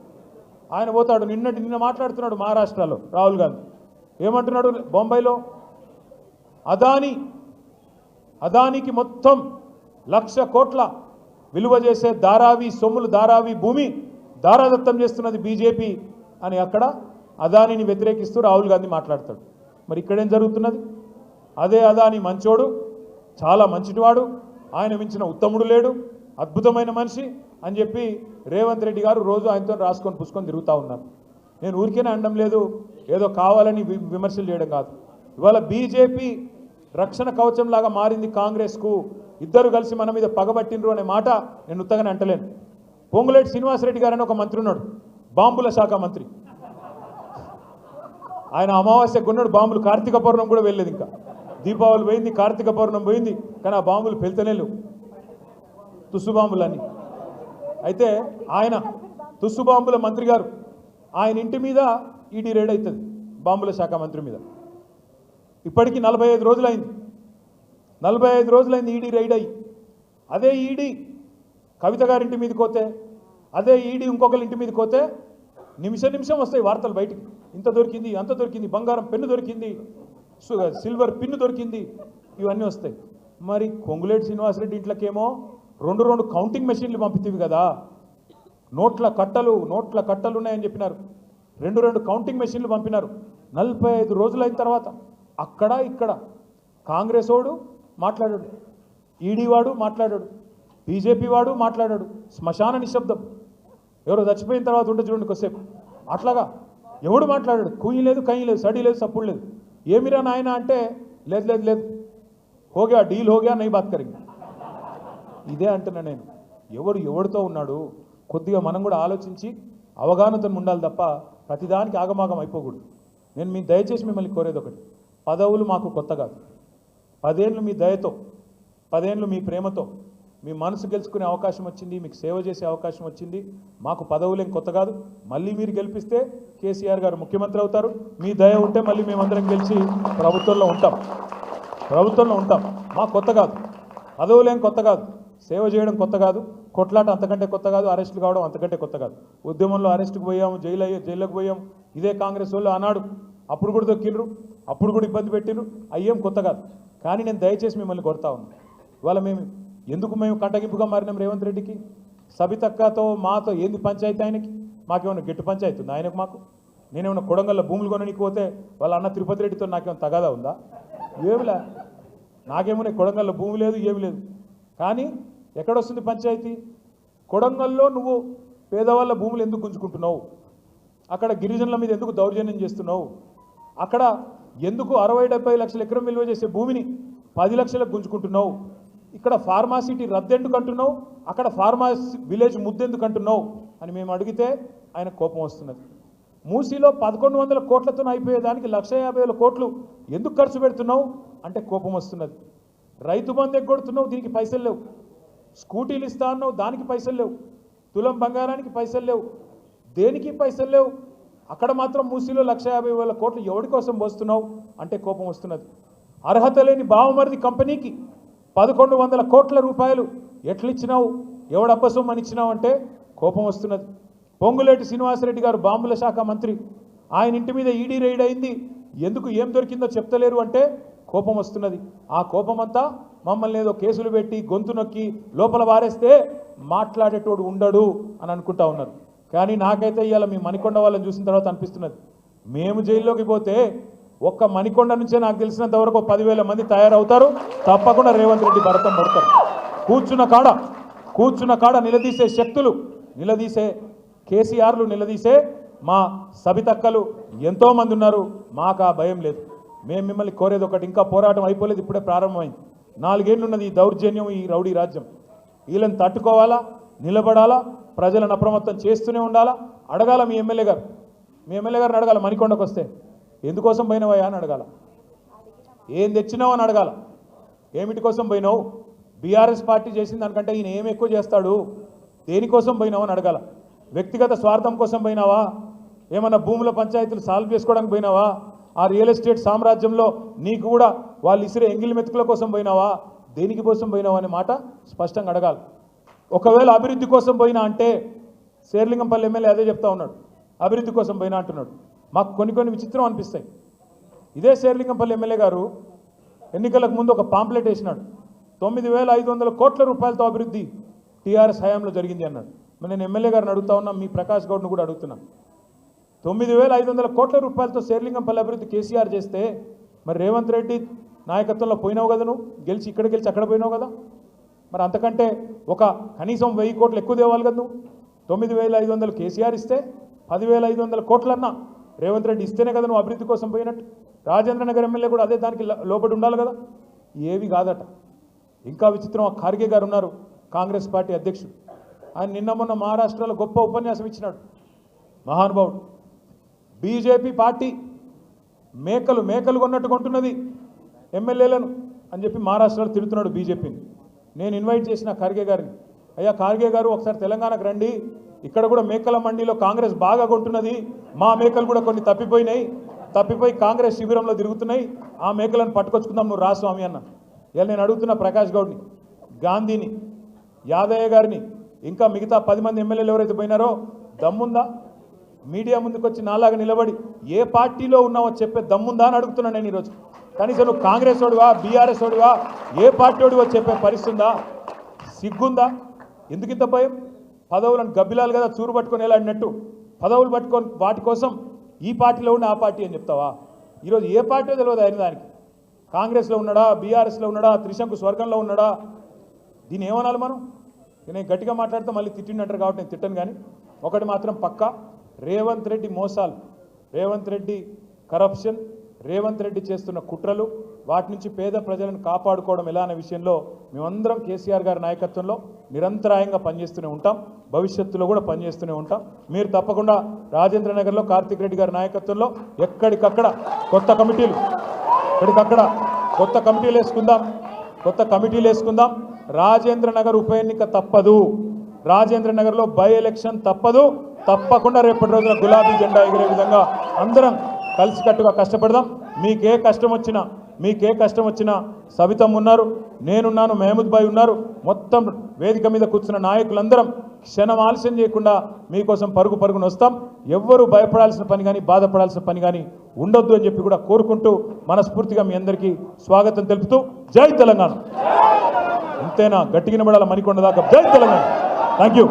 ఆయన పోతాడు. నిన్న మాట్లాడుతున్నాడు మహారాష్ట్రలో రాహుల్ గాంధీ. ఏమంటున్నాడు? బొంబాయిలో అదానికి మొత్తం 1,00,000 కోట్ల విలువ చేసే ధారావి సొమ్ములు, ధారావి భూమి దారాదత్తం చేస్తున్నది బీజేపీ అని అక్కడ అదానిని వ్యతిరేకిస్తూ రాహుల్ గాంధీ మాట్లాడతాడు. మరి ఇక్కడేం జరుగుతున్నది? అదే అదాని మంచోడు, చాలా మంచివాడు, ఆయన మించిన ఉత్తముడు లేడు, అద్భుతమైన మనిషి అని చెప్పి రేవంత్ రెడ్డి గారు రోజు ఆయనతో రాసుకొని పుసుకొని తిరుగుతూ ఉన్నారు. నేను ఊరికేనే అనడం లేదు, ఏదో కావాలని విమర్శలు చేయడం కాదు. ఇవాళ బీజేపీ రక్షణ కవచంలాగా మారింది కాంగ్రెస్కు. ఇద్దరు కలిసి మన మీద పగబట్టినరు అనే మాట నేను ఉత్తగానే అంటలేను. పొంగులేటి శ్రీనివాసరెడ్డి గారు అని ఒక మంత్రి ఉన్నాడు, బాంబుల శాఖ మంత్రి. ఆయన అమావాస్య కొన్నాడు బాంబులు, కార్తీక పౌర్ణం కూడా వెళ్ళలేదు. ఇంకా దీపావళి పోయింది, కార్తీక పౌర్ణం పోయింది, కానీ ఆ బాంబులు పెళ్తనే లేవు, తుస్సు బాంబులన్నీ. అయితే ఆయన తుస్సు బాంబుల మంత్రి గారు, ఆయన ఇంటి మీద ఈడీ రైడ్ అవుతుంది, బాంబుల శాఖ మంత్రి మీద. ఇప్పటికీ 45 రోజులైంది. 45 రోజులైంది ఈడీ రైడ్ అయ్యి. అదే ఈడీ కవిత గారింటి మీదకి పోతే, అదే ఈడీ ఇంకొకరి ఇంటి మీదకి పోతే నిమిషం వస్తాయి వార్తలు బయటికి. ఇంత దొరికింది, అంత దొరికింది, బంగారం పెన్ను దొరికింది, సిల్వర్ పిన్ను దొరికింది, ఇవన్నీ వస్తాయి. మరి పొంగులేటి శ్రీనివాసరెడ్డి ఇంట్లోకేమో 2 కౌంటింగ్ మెషిన్లు పంపితేవి కదా, నోట్ల కట్టలు ఉన్నాయని చెప్పినారు. 2 కౌంటింగ్ మెషిన్లు పంపినారు. 45 రోజులైన తర్వాత అక్కడ ఇక్కడ కాంగ్రెస్ వాడు మాట్లాడాడు, ఈడీ వాడు మాట్లాడాడు, బీజేపీ వాడు మాట్లాడాడు. శ్మశాన నిశ్శబ్దం. ఎవరో చచ్చిపోయిన తర్వాత ఉంటే చూడండి కొద్దిసేపు, అట్లాగా ఎవడు మాట్లాడాడు. కుయ్యి లేదు, కయ్యి లేదు, సడి లేదు, సప్పుడు లేదు. ఏమిరా నాయన అంటే లేదు హోగా డీల్ హోగా నై బాత్ కరింగ్. ఇదే అంటున్నా నేను. ఎవరితో ఉన్నాడు కొద్దిగా మనం కూడా ఆలోచించి అవగాహనతో ఉండాలి తప్ప ప్రతిదానికి ఆగమాగం అయిపోకూడదు. నేను మీ దయచేసి మిమ్మల్ని కోరేది ఒకటి, పదవులు మాకు కొత్త కాదు. 10 ఏళ్ళు మీ దయతో, 10 ఏళ్ళు మీ ప్రేమతో మీ మనసు గెలుచుకునే అవకాశం వచ్చింది, మీకు సేవ చేసే అవకాశం వచ్చింది. మాకు పదవులేం కొత్త కాదు. మళ్ళీ మీరు గెలిపిస్తే కేసీఆర్ గారు ముఖ్యమంత్రి అవుతారు. మీ దయ ఉంటే మళ్ళీ మేమందరం గెలిచి ప్రభుత్వంలో ఉంటాం. మాకు కొత్త కాదు, పదవులేం కొత్త కాదు, సేవ చేయడం కొత్త కాదు, కొట్లాట అంతకంటే కొత్త కాదు, అరెస్టులు కావడం అంతకంటే కొత్త కాదు. ఉద్యమంలో అరెస్టుకు పోయాము, జైల్లోకి పోయాం. ఇదే కాంగ్రెస్ వాళ్ళు ఆనాడు అప్పుడు కూడా దొక్కిండ్రు, అప్పుడు కూడా ఇబ్బంది పెట్టిండ్రు. అయ్యేం కొత్త కాదు. కానీ నేను దయచేసి మిమ్మల్ని కొడతా ఉన్నాను. ఇవాళ మేము కంటగింపుగా మారినాం రేవంత్ రెడ్డికి. సబితక్కతో మాతో ఏంది పంచాయతీ? ఆయనకి మాకేమైనా గెట్టు పంచాయతీ ఉందా? ఆయనకు మాకు? నేనేమన్నా కొడంగల్లో భూములు కొనడానికి పోతే వాళ్ళ అన్న తిరుపతి రెడ్డితో నాకేమైనా తగాదా ఉందా? ఏమిలే, నాకేమన్నా కొడంగల్లో భూమి లేదు, ఏమి లేదు. కానీ ఎక్కడొస్తుంది పంచాయతీ? కొడంగల్లో నువ్వు పేదవాళ్ళ భూములు ఎందుకు గుంజుకుంటున్నావు? అక్కడ గిరిజనుల మీద ఎందుకు దౌర్జన్యం చేస్తున్నావు? అక్కడ ఎందుకు 60-70 లక్షల ఎకరం విలువ చేసే భూమిని 10 లక్షలకు గుంజుకుంటున్నావు? ఇక్కడ ఫార్మాసిటీ రద్దెందుకు అంటున్నావు? అక్కడ ఫార్మాసి విలేజ్ ముద్దెందుకు అంటున్నావు అని మేము అడిగితే ఆయన కోపం వస్తున్నది. మూసీలో 1100 కోట్లతో అయిపోయేదానికి 1,50,000 కోట్లు ఎందుకు ఖర్చు పెడుతున్నావు అంటే కోపం వస్తున్నది. రైతు బంధు ఎగ్గొడుతున్నావు, దీనికి పైసలు లేవు. స్కూటీలు ఇస్తా అన్నావు, దానికి పైసలు లేవు. తులం బంగారానికి పైసలు లేవు, దేనికి పైసలు లేవు. అక్కడ మాత్రం మూసీలో 1,50,000 కోట్లు ఎవడి కోసం పోస్తున్నావు అంటే కోపం వస్తున్నది. అర్హత లేని బావమరిది కంపెనీకి 1,100 కోట్ల రూపాయలు ఎట్లిచ్చినావు, ఎవడబ్బసొమ్మని ఇచ్చినావు అంటే కోపం వస్తున్నది. పొంగులేటి శ్రీనివాసరెడ్డి గారు బాంబుల శాఖ మంత్రి, ఆయన ఇంటి మీద ఈడీ రైడ్ అయింది, ఎందుకు ఏం దొరికిందో చెప్తలేరు అంటే కోపం వస్తున్నది. ఆ కోపమంతా మమ్మల్ని ఏదో కేసులు పెట్టి గొంతు నొక్కి లోపల వారేస్తే మాట్లాడేటోడు ఉండడు అని అనుకుంటా ఉన్నారు. కానీ నాకైతే ఇవాళ మీ మణికొండ వాళ్ళని చూసిన తర్వాత అనిపిస్తున్నది, మేము జైల్లోకి పోతే ఒక్క మణికొండ నుంచే నాకు తెలిసినంత వరకు 10,000 మంది తయారవుతారు. తప్పకుండా రేవంత్ రెడ్డి భరతం పడతారు. కూర్చున్న కాడ నిలదీసే శక్తులు, నిలదీసే కేసీఆర్లు, నిలదీసే మా సబితక్కలు ఎంతోమంది ఉన్నారు. మాకు ఆ భయం లేదు. మేము మిమ్మల్ని కోరేది ఒకటి, ఇంకా పోరాటం అయిపోలేదు, ఇప్పుడే ప్రారంభమైంది. 4 ఏళ్ళు ఉన్నది ఈ దౌర్జన్యం, ఈ రౌడీ రాజ్యం. వీళ్ళని తట్టుకోవాలా, నిలబడాలా, ప్రజలను అప్రమత్తం చేస్తూనే ఉండాలా. అడగాల మీ ఎమ్మెల్యే గారిని అడగాల, మణికొండకు వస్తే ఎందుకోసం పోయినావయ్యా అని అడగాల, ఏం తెచ్చినావు అని అడగాల, ఏమిటి కోసం పోయినావు, బీఆర్ఎస్ పార్టీ చేసిన దానికంటే ఈయన ఏం ఎక్కువ చేస్తాడు, దేనికోసం పోయినావు అని అడగాల. వ్యక్తిగత స్వార్థం కోసం పోయినావా, ఏమన్నా భూముల పంచాయతీలు సాల్వ్ చేసుకోవడానికి పోయినావా, ఆ రియల్ ఎస్టేట్ సామ్రాజ్యంలో నీకు కూడా వాళ్ళు ఇసిరే ఎంగిలి మెతుకుల కోసం పోయినావా, దేనికి కోసం పోయినావా అనే మాట స్పష్టంగా అడగాలి. ఒకవేళ అభివృద్ధి కోసం పోయినా అంటే శేర్లింగంపల్లి ఎమ్మెల్యే అదే చెప్తా ఉన్నాడు, అభివృద్ధి కోసం పోయినా అంటున్నాడు. మాకు కొన్ని విచిత్రం అనిపిస్తాయి. ఇదే శేర్లింగంపల్లి ఎమ్మెల్యే గారు ఎన్నికలకు ముందు ఒక పాంప్లెట్ వేసినాడు, 9,500 కోట్ల రూపాయలతో అభివృద్ధి టీఆర్ఎస్ హయాంలో జరిగింది అన్నాడు. మరి నేను ఎమ్మెల్యే గారిని అడుగుతా ఉన్నా, మీ ప్రకాష్ గౌడ్ను కూడా అడుగుతున్నాను, 9,500 కోట్ల రూపాయలతో శేర్లింగంపల్లి అభివృద్ధి కేసీఆర్ చేస్తే మరి రేవంత్ రెడ్డి నాయకత్వంలో పోయినావు కదా, నువ్వు గెలిచి ఇక్కడ గెలిచి అక్కడ పోయినావు కదా, మరి అంతకంటే ఒక కనీసం 1,000 కోట్లు ఎక్కువ తేవాలి కదా నువ్వు. 9,500 కేసీఆర్ ఇస్తే 10,500 కోట్లన్నా రేవంత్ రెడ్డి ఇస్తేనే కదా నువ్వు అభివృద్ధి కోసం పోయినట్టు. రాజేంద్ర నగర్ ఎమ్మెల్యే కూడా అదే దానికి లోబడి ఉండాలి కదా. ఏవి కాదట. ఇంకా విచిత్రం, ఖార్గే గారు ఉన్నారు, కాంగ్రెస్ పార్టీ అధ్యక్షుడు. ఆయన నిన్న మొన్న మహారాష్ట్రలో గొప్ప ఉపన్యాసం ఇచ్చినాడు, మహానుభావుడు. బీజేపీ పార్టీ మేకలు కొన్నట్టు కొంటున్నది ఎమ్మెల్యేలను అని చెప్పి మహారాష్ట్రలో తిడుతున్నాడు బీజేపీని. నేను ఇన్వైట్ చేసిన ఖార్గే గారిని, అయ్యా ఖార్గే గారు ఒకసారి తెలంగాణకు రండి, ఇక్కడ కూడా మేకల మండీలో కాంగ్రెస్ బాగా కొంటున్నది, మా మేకలు కూడా కొన్ని తప్పిపోయి కాంగ్రెస్ శిబిరంలో తిరుగుతున్నాయి, ఆ మేకలను పట్టుకొచ్చుకుందాం, నువ్వు రా స్వామి అన్న. ఇలా నేను అడుగుతున్న ప్రకాష్ గౌడ్ని, గాంధీని, యాదయ్య గారిని, ఇంకా మిగతా 10 మంది ఎమ్మెల్యేలు ఎవరైతే పోయినారో దమ్ముందా మీడియా ముందుకు వచ్చి నాలాగా నిలబడి ఏ పార్టీలో ఉన్నావో చెప్పే దమ్ముందా అని అడుగుతున్నాను నేను ఈరోజు. కనీసం నువ్వు కాంగ్రెస్ వాడివా, బీఆర్ఎస్ వాడివా, ఏ పార్టీ వాడివో చెప్పే పరిస్థితి ఉందా, సిగ్గుందా? ఎందుకు ఇంత భయం? పదవులను గబ్బిలాలు కదా చూరు పట్టుకొని వెళ్ళాడినట్టు పదవులు పట్టుకొని వాటి కోసం ఈ పార్టీలో ఉన్న ఆ పార్టీ అని చెప్తావా? ఈరోజు ఏ పార్టీ తెలియదు అయిన దానికి. కాంగ్రెస్లో ఉన్నాడా, బీఆర్ఎస్లో ఉన్నాడా, త్రిశంకు స్వర్గంలో ఉన్నాడా? దీన్ని ఏమనాలి మనం? నేను గట్టిగా మాట్లాడితే మళ్ళీ తిట్టిండంటారు కాబట్టి నేను తిట్టను. కానీ ఒకటి మాత్రం పక్కా, రేవంత్ రెడ్డి మోసాలు, రేవంత్ రెడ్డి కరప్షన్, రేవంత్ రెడ్డి చేస్తున్న కుట్రలు, వాటి నుంచి పేద ప్రజలను కాపాడుకోవడం ఎలా అనే విషయంలో మేమందరం కేసీఆర్ గారి నాయకత్వంలో నిరంతరాయంగా పనిచేస్తూనే ఉంటాం, భవిష్యత్తులో కూడా పనిచేస్తూనే ఉంటాం. మీరు తప్పకుండా రాజేంద్ర నగర్లో కార్తిక్ రెడ్డి గారి నాయకత్వంలో ఎక్కడికక్కడ కొత్త కమిటీలు వేసుకుందాం. రాజేంద్ర నగర్ ఉప ఎన్నిక తప్పదు, రాజేంద్ర నగర్లో బై ఎలక్షన్ తప్పదు. తప్పకుండా రేపటి రోజున గులాబీ జెండా ఎగిరే విధంగా అందరం కలిసికట్టుగా కష్టపడదాం. మీకే కష్టం వచ్చినా సవితమ్మ ఉన్నారు, నేనున్నాను, మహమూద్ భాయ్ ఉన్నారు, మొత్తం వేదిక మీద కూర్చున్న నాయకులందరం క్షణం ఆలస్యం చేయకుండా మీకోసం పరుగున వస్తాం. ఎవ్వరూ భయపడాల్సిన పని కానీ బాధపడాల్సిన పని కానీ ఉండొద్దు అని చెప్పి కూడా కోరుకుంటూ మనస్ఫూర్తిగా మీ అందరికీ స్వాగతం తెలుపుతూ జై తెలంగాణ. ఇంతేనా? గట్టిగా నిలబడాల మణికొండ దాకా. జై తెలంగాణ. Thank you.